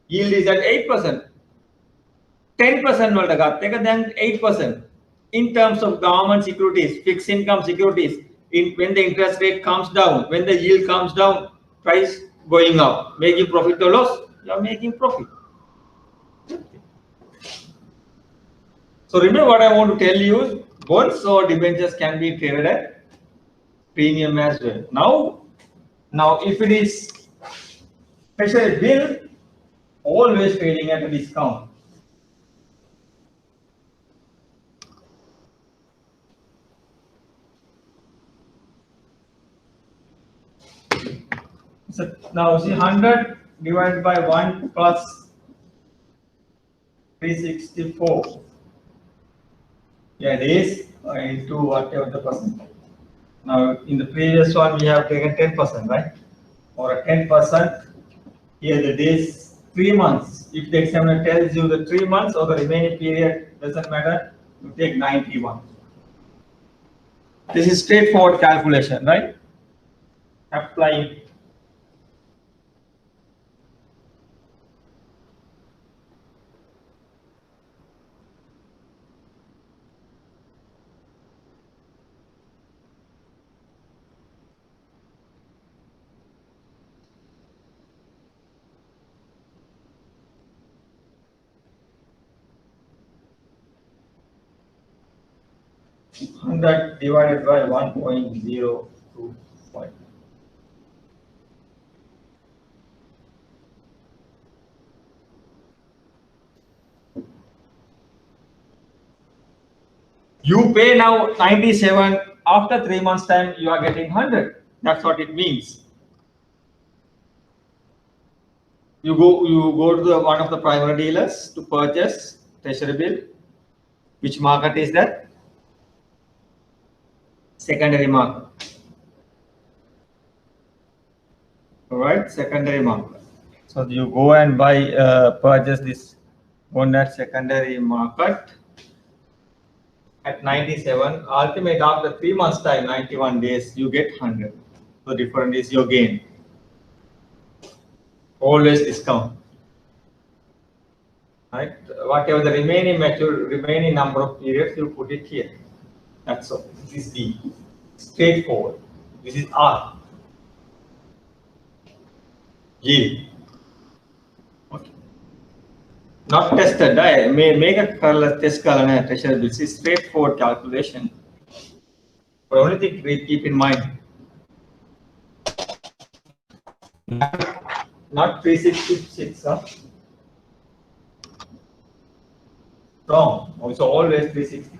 Yield is at 8%. 10% වලට ගත්ත එක දැන් 8%. In terms of government securities, fixed income securities, when the interest rate comes down, when the yield comes down, price going up, making profit or loss, you are making profit. So remember what I want to tell you is bonds or debentures can be traded at premium as well. Now if it is especially bill, always trading at a discount. So now see 100 divided by 1 plus 364. Yeah, it is into whatever the percent. Now in the previous one we have taken 10%, right? Or a 10%. Here the days 3 months. If the examiner tells you the 3 months or the remaining period, doesn't matter. You take 91. This is straightforward calculation, right? Applying. That divided by 1.025. You pay now 97 after 3 months time you are getting 100. That's what it means. You go to one of the primary dealers to purchase treasury bill. Which market is that? Secondary market. All right, secondary market. So you go and buy, purchase this bond at secondary market at 97. Ultimate after 3 months time, 91 days, you get 100. So different is your gain. Always discount. Right? Whatever the remaining number of periods, you put it here. That's all. This is D. Straightforward. This is R. Yield. Okay. Not tested. I may make a test treasury. This is straightforward calculation. But only thing we keep in mind. Not 366, huh? Wrong. Also always 364.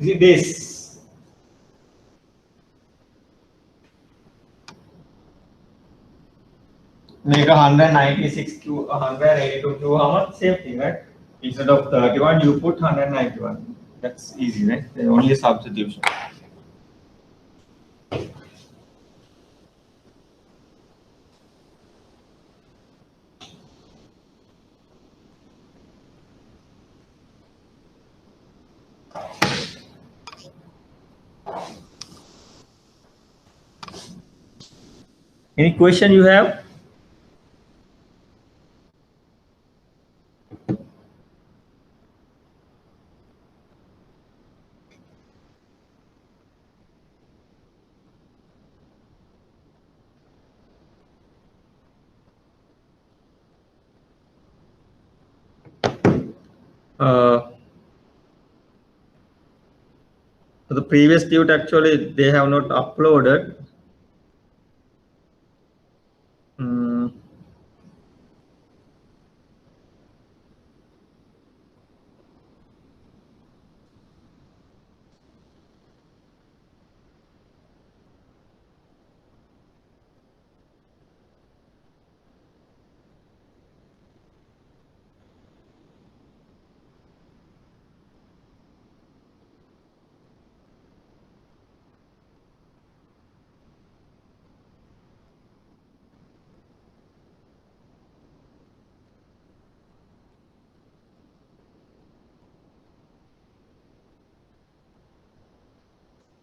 This. Make 196 to 182 to how much? Same thing, right? Instead of 31, you put 191. That's easy, right? Only substitution. Any question you have? The previous tutor actually they have not uploaded.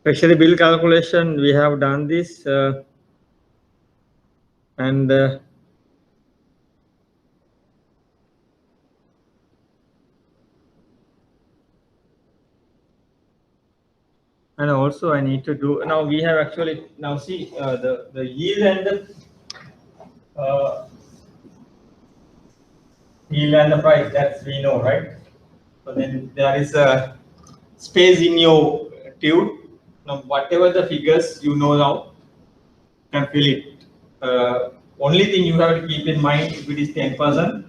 Actually, bill calculation, we have done this and also I need to do now. We have actually now see the yield and the price, that's we know, right? So then there is a space in your tube. Now whatever the figures you know now, you can fill it. Only thing you have to keep in mind, if it is 10%,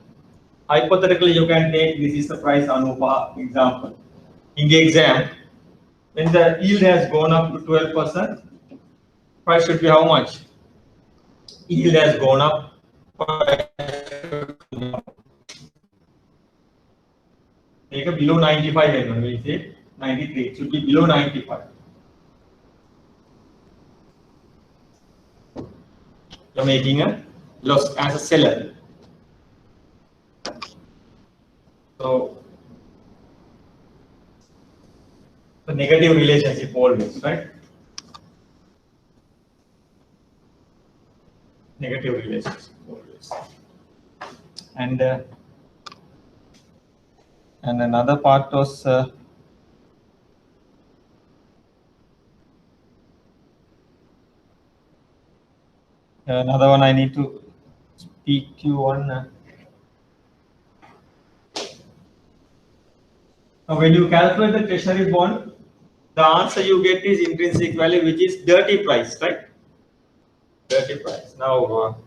hypothetically you can take this is the price Anupa example. In the exam, when the yield has gone up to 12%, price should be how much? Yield has gone up. Take a below 95 and we say 93. It should be below 95. You're making a loss as a seller. So the negative relationship always, right? negative relationship always. And another part was another one I need to speak to you on. When you calculate the treasury bond, the answer you get is intrinsic value, which is dirty price, right? Dirty price. Now,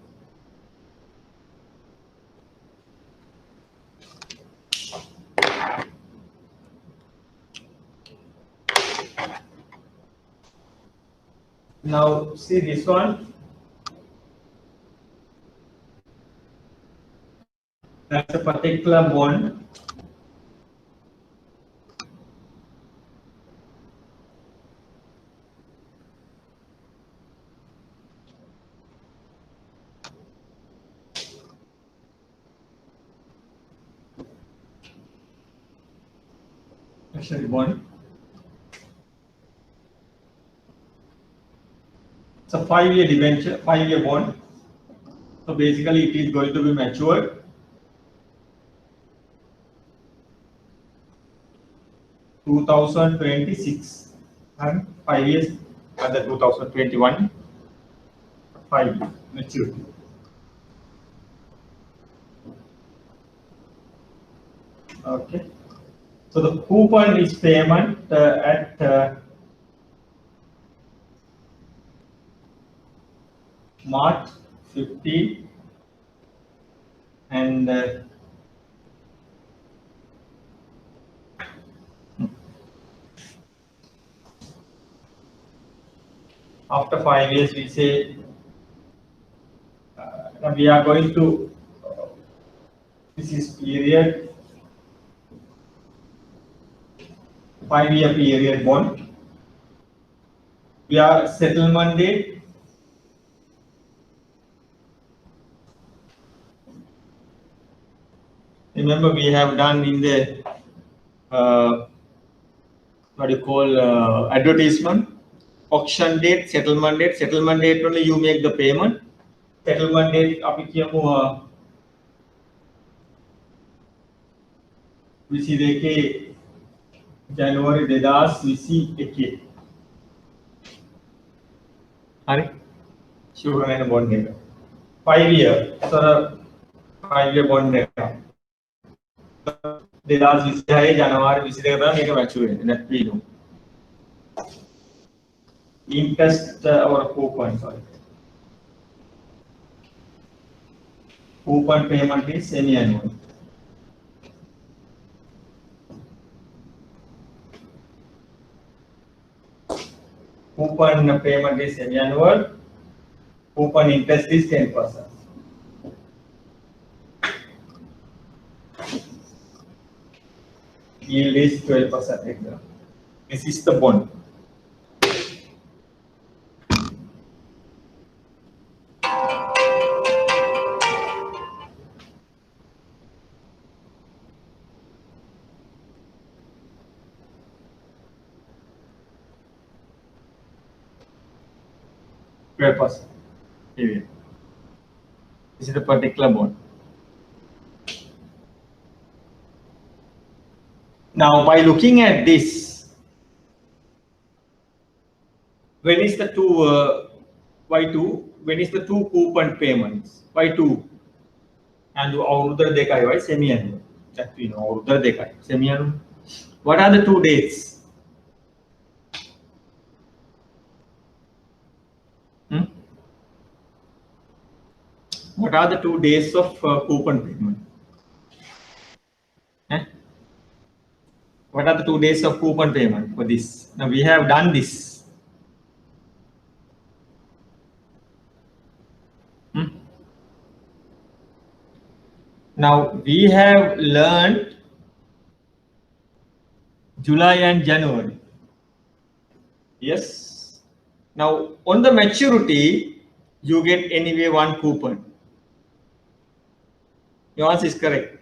now see this one. That's a particular bond. Treasury bond. It's a 5-year debenture, 5-year bond. So basically, it is going to be matured 2026 and 5 years at the 2021 5 years maturity. Okay. So the coupon is payment at March 15 and after 5 years we say we are going to this is period 5-year period bond. We are settlement date remember we have done in the what do you call advertisement, auction date, settlement date only you make the payment. Settlement date අපි කියමු 22 ජනවාරි 2021 හරි sure වෙන bond එක 5 year so 5-year bond එක 2026 ජනවාරි 22 තමයි මේක මැචුර් වෙන්නේ that we know interest or coupon sorry coupon payment is semi-annual. Coupon payment is semi-annual. Coupon interest is 10%. Yield is 12%. This is the bond. Period. This is a particular bond. Now, by looking at this, when is the Y2? When is the two coupon payments? Y2 and avurudara dekai, right? Semi-annual. That we know. Avurudara dekai, semi-annual. What are the 2 dates? What are the 2 days of coupon payment? What are the 2 days of coupon payment for this? Now we have done this. Now we have learned July and January. Yes. Now on the maturity, you get anyway 1 coupon. Your answer is correct.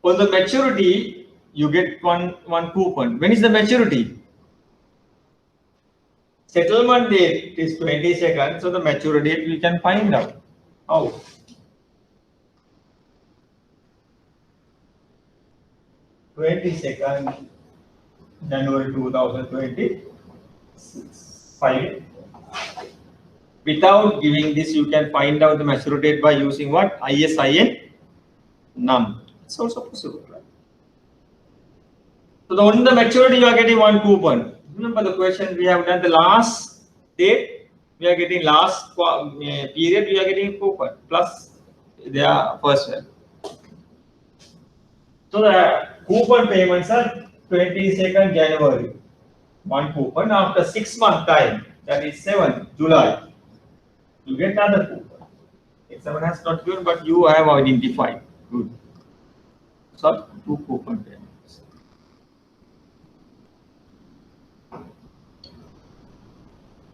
On the maturity, you get one coupon. When is the maturity? Settlement date is 22nd, so the maturity date we can find out. How? (22nd January 2025). Without giving this, you can find out the maturity date by using what? ISIN num. It's also possible, right? So on the maturity, you are getting one coupon. Remember the question we have done the last date, we are getting last period, we are getting coupon plus their first one. So the coupon payments are 22nd January, one coupon. After 6 month time, that is 7th July, you get another coupon. Examiner has not given, but you have identified. Good. So 2 coupon payments.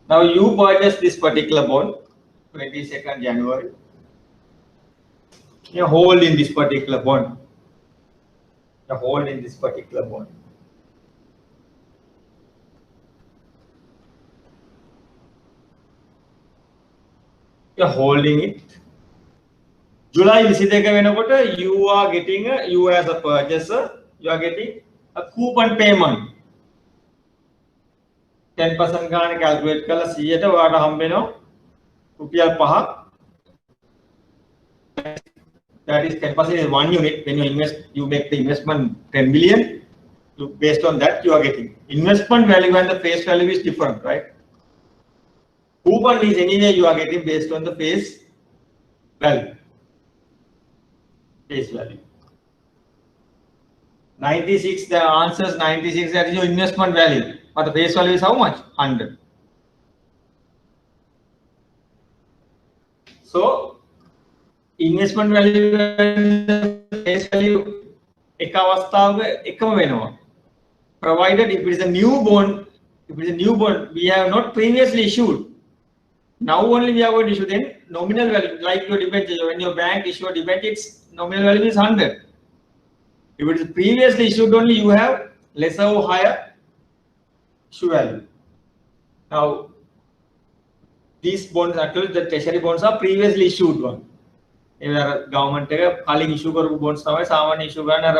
Now you purchase this particular bond, 22nd January. You hold in this particular bond. You hold in this particular bond. You are holding it. July 22 වෙනකොට you are getting you as a purchaser, you are getting a coupon payment. 10% ගාන calculate කරලා 100ට ඔයාලට හම්බ වෙනවා රුපියල් 5ක්. That is 10% is 1 unit. When you invest, you make the investment 10 million. Based on that, you are getting investment value and the face value is different, right? Coupon is anyway you are getting based on the face value. Face value. 96, the answer is 96, that is your investment value. But the face value is how much? 100. So, investment value and face value එක අවස්ථාවක එකම වෙනවා. Provided if it is a new bond, we have not previously issued. Now only we are going to issue, then nominal value, like your debenture, when your bank issue a debenture, its nominal value is 100. If it is previously issued only, you have lesser or higher issue value. Now, these bonds, actually the treasury bonds are previously issued one. Government calling issue bonds තමයි සාමාන්‍ය issue ගන්න අර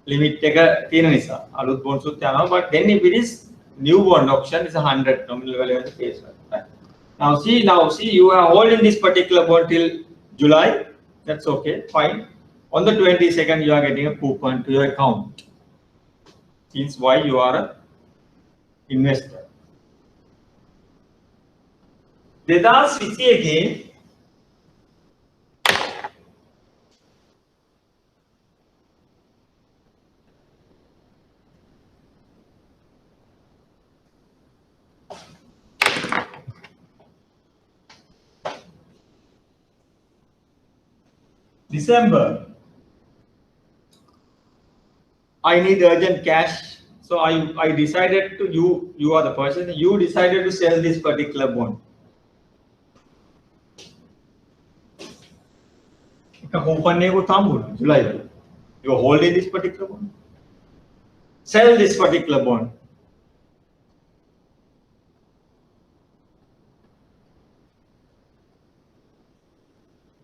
limit එක තියෙන නිසා අලුත් bonds උත් යනවා, but then if it is new bond option is 100 nominal value and the face value, right? Now see you are holding this particular bond till July, that's okay, fine. On the 22nd you are getting a coupon to your account. Means why you are an investor. 2021 December, I need urgent cash, so I decided to you are the person, you decided to sell this particular bond. July, you are holding this particular bond. Sell this particular bond.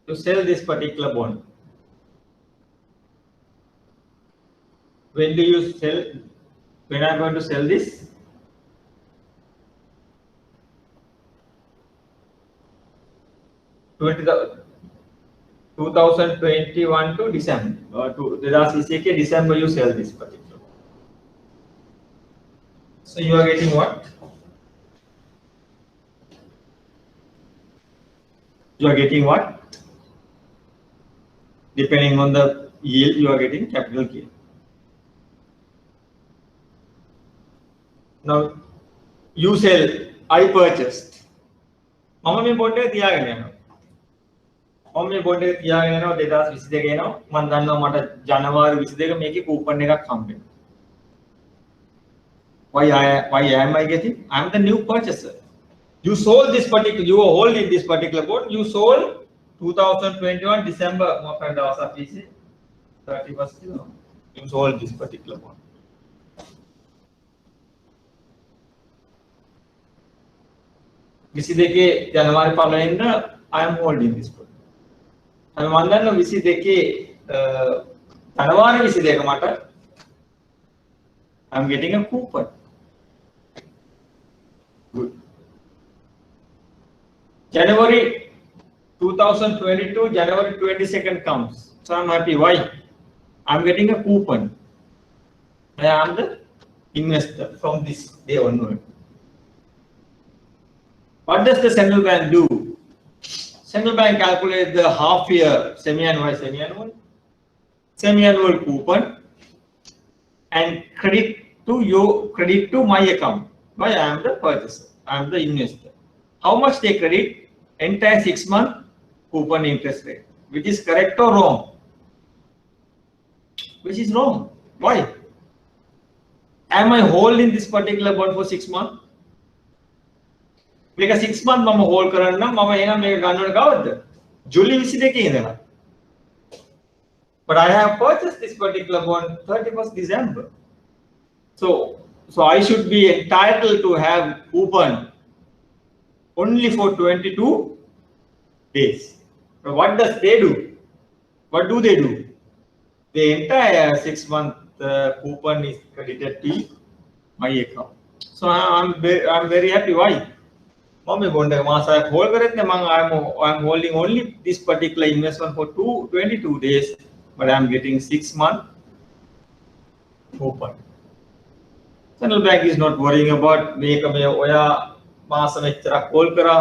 To sell this particular bond. When do you sell? When are you going to sell this? (2021 to December. December you sell this particular bond. So you are getting what? You are getting what? Depending on the yield, you are getting capital gain. Now, you sell, I purchased. මම මේ bond එක තියාගෙන යනවා. මම මේ bond එක තියාගෙන යනවා 2022 එනවා. මම දන්නවා මට ජනවාරි 22 මේකේ කූපන් එකක් හම්බ වෙනවා. Why am I getting? I am the new purchaser. You sold this particular, you are holding this particular bond, you sold 2021 December, 31st, you sold this particular bond. 22 ජනවාරි 1 වෙනිදා I am holding this put. මම දන්නවා 22 ජනවාරි 22 මට I am getting a coupon. Good. January 2022, January 22nd comes. So I'm happy. Why? I'm getting a coupon. I am the investor from this day onward. What does the central bank do? Central bank calculates the half year semi-annual coupon and credit to my account. Why? I am the purchaser. I am the investor. How much they credit? Entire 6-month coupon interest rate. Which is correct or wrong? Which is wrong. Why? Am I holding this particular bond for 6 months? Because 6 months mama hold karanna mama ena meka gannawana kawada July 22 indala. But I have purchased this particular bond 31st December. So I should be entitled to have coupon only for 22 days. But what does they do? What do they do? The entire 6-month coupon is credited to my account. So I'm very happy. Why? Mommy bond masa hold karetne I'm holding only this particular investment for 22 days, but I'm getting 6-month coupon. Central bank is not worrying about මේක මේ ඔයා මාස මෙච්චරක් hold කරා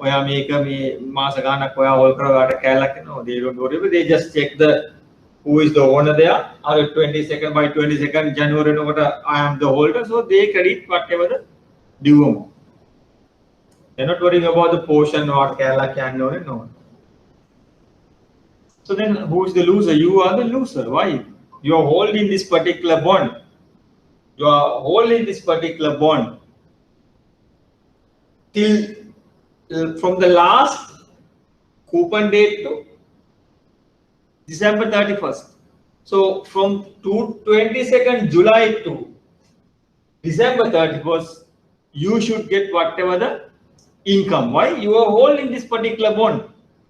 ඔයා මේක මේ මාස ගානක් ඔයා hold කරාට කැලක් එනවා. They don't worry. They just check the who is the owner there. Or 22nd by 22nd January I am the holder, so they credit whatever the due amount. They're not worrying about the portion or kala can no. So then who is the loser? You are the loser. Why? You are holding this particular bond. You are holding this particular bond till from the last coupon date to December 31st. So from 22nd July to December 31st, you should get whatever the income. Why? You are holding this particular bond.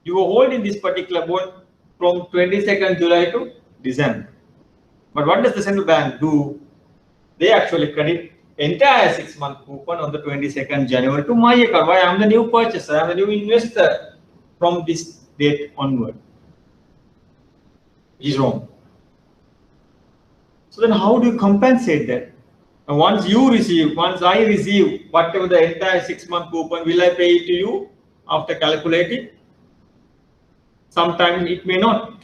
You are holding this particular bond from 22nd July to December. But what does the central bank do? They actually credit entire 6-month coupon on the 22nd January to my account. Why? I am the new purchaser. I am the new investor from this date onward. Is wrong. So then how do you compensate that? And once I receive whatever the entire 6-month coupon, will I pay it to you after calculating? Sometimes it may not.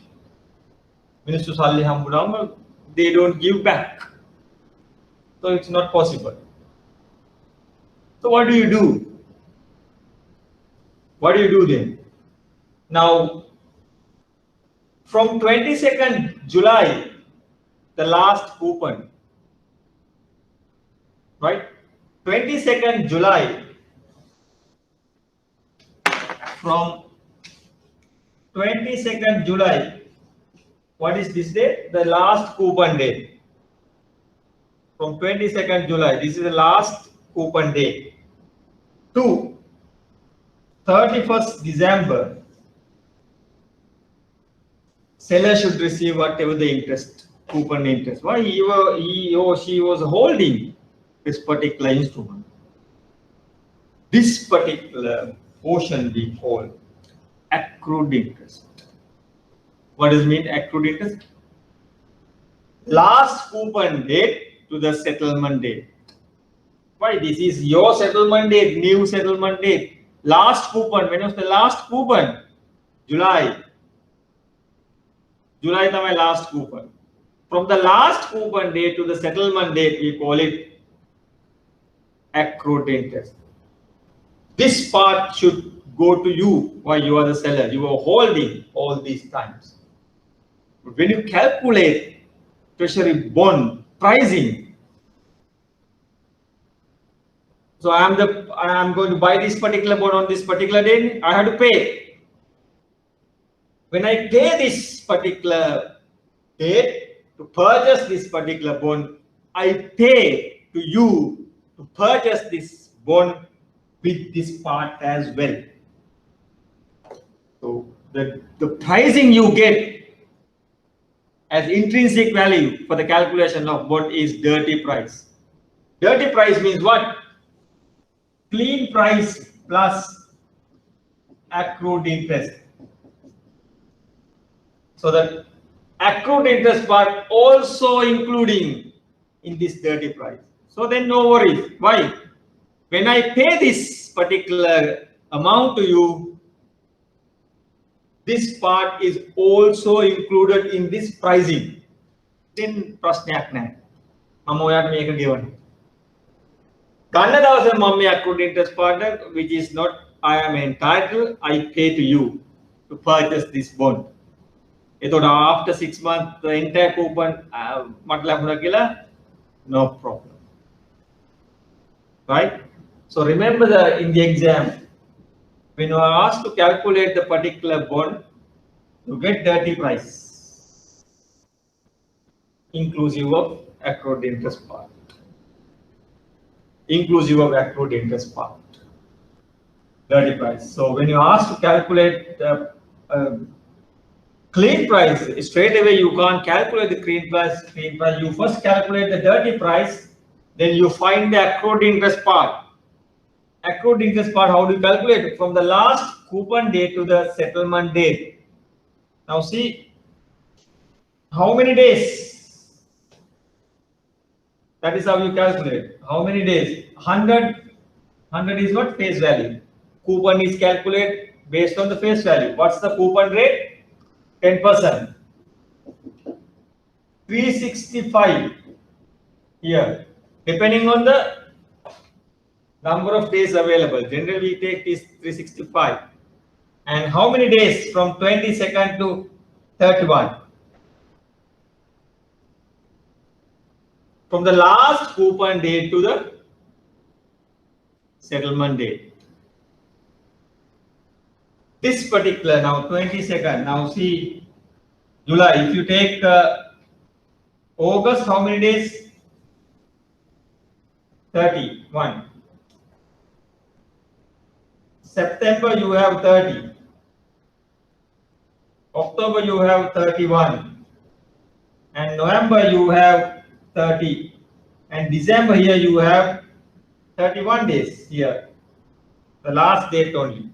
Minister Salli Hambudam, they don't give back. So it's not possible. So what do you do? What do you do then? Now, from 22nd July, the last coupon, right? 22nd July, from 22nd July, what is this day? The last coupon day. From 22nd July, this is the last coupon day, to 31st December, seller should receive whatever the interest, coupon interest. Why? He or she was holding this particular instrument. This particular portion we call accrued interest. What does it mean, accrued interest? Last coupon date to the settlement date. Why? This is your settlement date, new settlement date. Last coupon, when was the last coupon? July is my last coupon. From the last coupon date to the settlement date, we call it accrued interest. This part should go to you while you are the seller. You are holding all these times. But when you calculate treasury bond pricing, so I am going to buy this particular bond on this particular day, I have to pay. When I pay this particular date to purchase this particular bond, I pay to you to purchase this bond with this part as well. So the pricing you get as intrinsic value for the calculation of bond is dirty price. Dirty price means what? Clean price plus accrued interest. So the accrued interest part also including in this dirty price. So then no worries. Why? When I pay this particular amount to you, this part is also included in this pricing. Then ප්‍රශ්නයක් නැහැ. මම ඔයාලට මේක ගෙවන්නේ. ගන්න දවසේ මම මේ accrued interest part which is not I am entitled, I pay to you to purchase this bond. එතකොට after 6 months the entire coupon මට ලැබුණා කියලා no problem. Right? So remember in the exam, when you are asked to calculate the particular bond, you get dirty price, inclusive of accrued interest part. Inclusive of accrued interest part. Dirty price. So when you are asked to calculate clean price, straight away you can't calculate the clean price. You first calculate the dirty price, then you find the accrued interest part. Accrued interest part, how do you calculate it? From the last coupon date to the settlement date. Now see, how many days? That is how you calculate. How many days? 100. 100 is not face value. Coupon is calculated based on the face value. What's the coupon rate? 10%. 365 here, depending on the number of days available. Generally, we take this 365. And how many days? From 22nd to 31. From the last coupon date to the settlement date. This particular now 22nd. Now see, July. If you take August, how many days? 31. September you have 30. October you have 31. And November you have 30. And December here you have 31 days here. The last date only.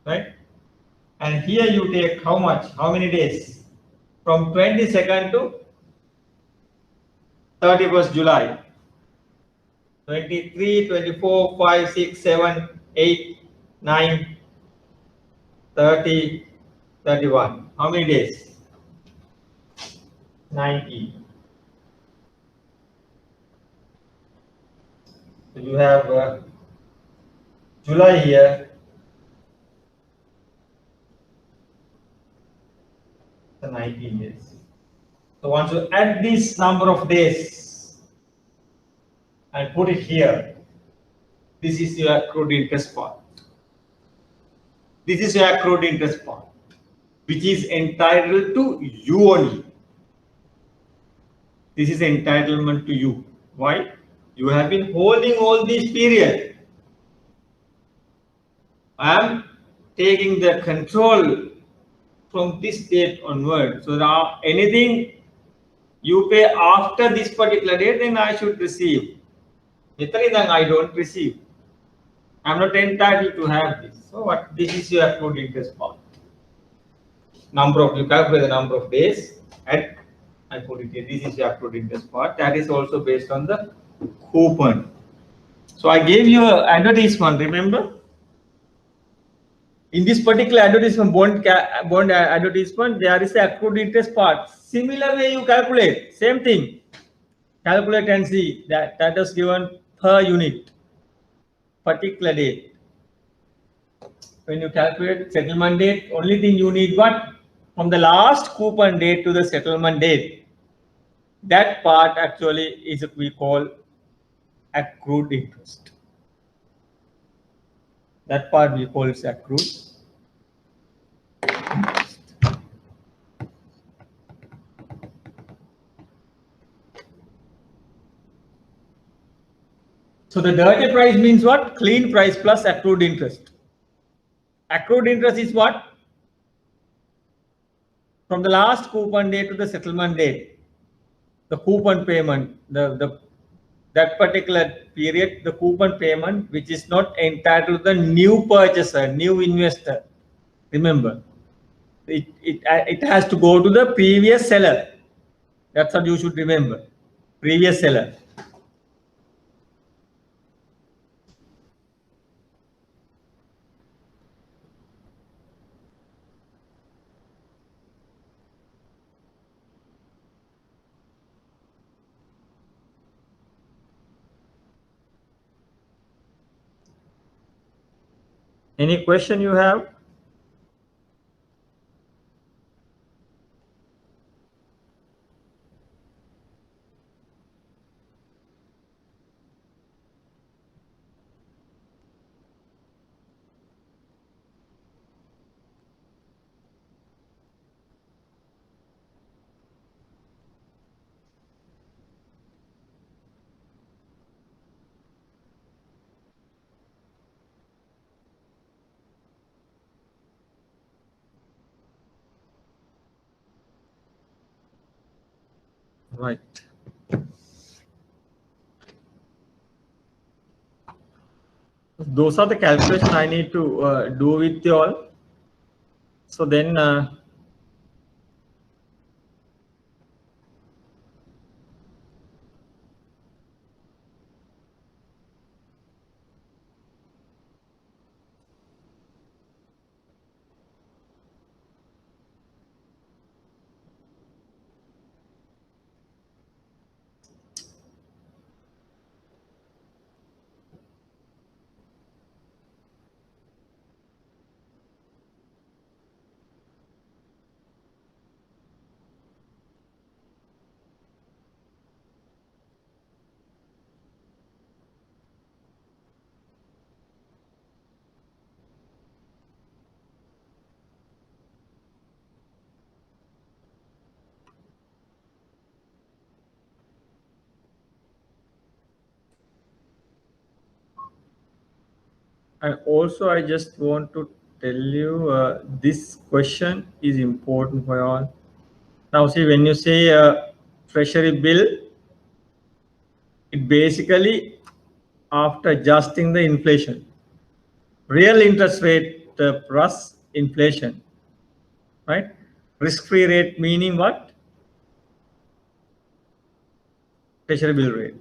Right? And here you take how much? How many days? From 22nd to 31st July. 23, 24, 5, 6, 7, 8, 9, 30, 31. How many days? 90. So you have July here. The 19 days. So once you add this number of days and put it here, this is your accrued interest part. This is your accrued interest part, which is entitled to you only. This is entitlement to you. Why? You have been holding all this period. I am taking the control from this date onward. So now anything you pay after this particular date, then I should receive. Then I don't receive. I'm not entitled to have this. So what? This is your accrued interest part. Number of, you calculate the number of days and I put it here. This is your accrued interest part. That is also based on the coupon. So I gave you an advertisement, remember? In this particular advertisement, bond advertisement, there is the accrued interest part. Similar way you calculate, same thing. Calculate and see that is given per unit, particular date. When you calculate settlement date, only thing you need what? From the last coupon date to the settlement date. That part actually is what we call accrued interest. That part we call is accrued interest. So the dirty price means what? Clean price plus accrued interest. Accrued interest is what? From the last coupon date to the settlement date, the coupon payment, that particular period, the coupon payment, which is not entitled to the new purchaser, new investor. Remember, it has to go to the previous seller. That's what you should remember. Previous seller. Any question you have? Right. Those are the calculations I need to do with you all. So then and also I just want to tell you this question is important for all. Now see, when you say treasury bill, it basically after adjusting the inflation, real interest rate plus inflation, right? Risk-free rate meaning what? Treasury bill rate.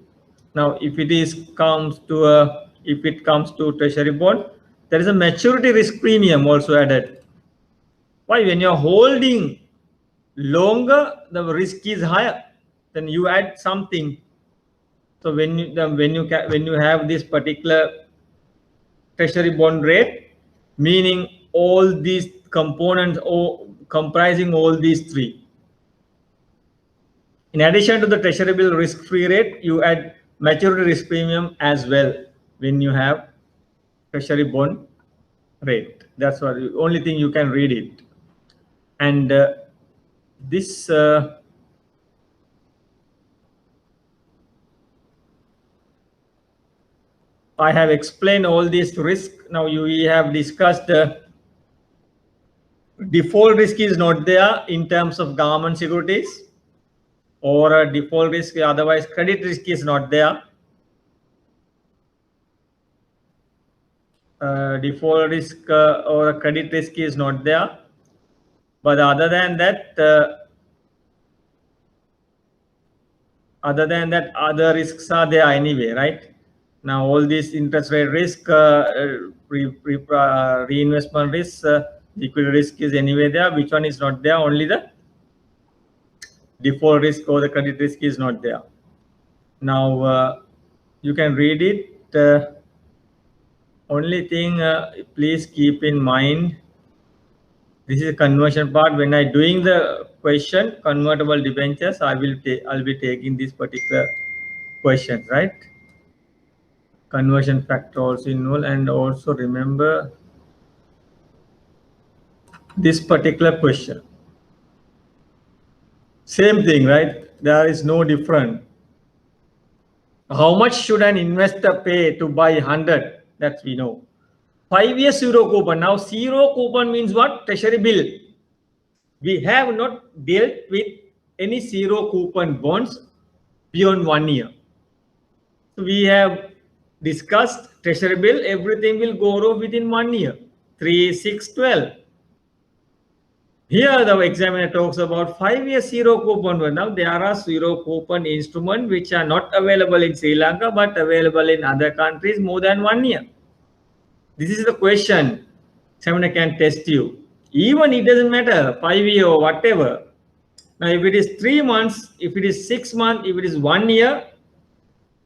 Now, if it comes to treasury bond, there is a maturity risk premium also added. Why? When you're holding longer, the risk is higher. Then you add something. So when you have this particular treasury bond rate, meaning all these components or comprising all these three. In addition to the treasury bill risk-free rate, you add maturity risk premium as well when you have treasury bond rate. That's what only thing you can read it. And this I have explained all these risks. Now we have discussed default risk is not there in terms of government securities, or a default risk, otherwise credit risk is not there. Default risk or a credit risk is not there. But other than that, other risks are there anyway, right? Now all these interest rate risk, reinvestment risk, liquidity risk is anyway there. Which one is not there? Only the default risk or the credit risk is not there. Now you can read it. Only thing, please keep in mind, this is a conversion part. When I doing the question convertible debentures, I'll be taking this particular question, right? Conversion factor also involved, and also remember this particular question. Same thing, right? There is no different. How much should an investor pay to buy 100? That we know. 5 years zero coupon. Now zero coupon means what? Treasury bill. We have not dealt with any zero coupon bonds beyond 1 year. So we have discussed treasury bill. Everything will go over within 1 year. 3, 6, 12. Here the examiner talks about 5 year zero coupon. Now there are zero coupon instruments which are not available in Sri Lanka but available in other countries more than 1 year. This is the question examiner can test you. Even it doesn't matter 5 year or whatever. Now if it is 3 months, if it is 6 months, if it is 1 year,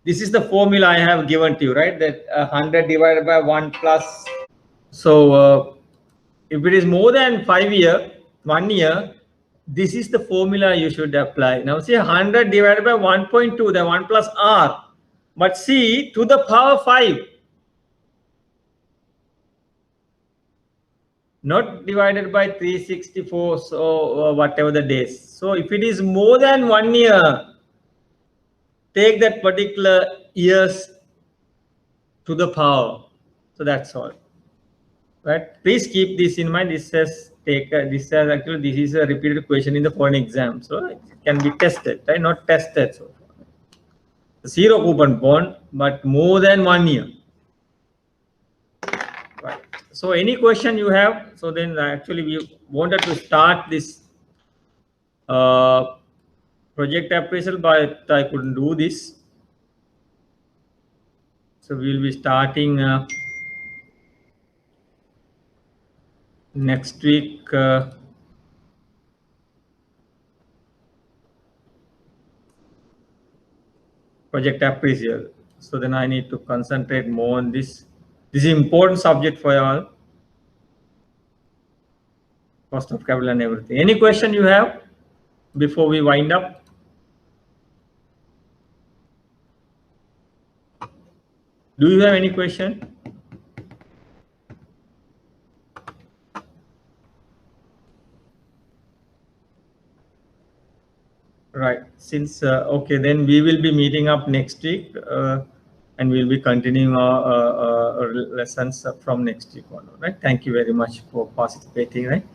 this is the formula I have given to you, right? That 100 divided by 1 plus. So if it is more than 5 year, 1 year, this is the formula you should apply. Now see 100 divided by 1.2, the 1 plus r. But see to the power 5. Not divided by 364, so whatever the days. So if it is more than 1 year, take that particular years to the power. So that's all. Right? Please keep this in mind. This says this is a repeated question in the foreign exam, so it can be tested, right? Not tested. So zero coupon bond, but more than 1 year. Right. So any question you have? So then actually we wanted to start this project appraisal, but I couldn't do this. So we'll be starting next week. Project appraisal. So then I need to concentrate more on this. This is important subject for you all. Cost of capital and everything. Any question you have before we wind up? Do you have any question? Right. Since okay, then we will be meeting up next week, and we'll be continuing our lessons from next week on. Right. Thank you very much for participating. Right.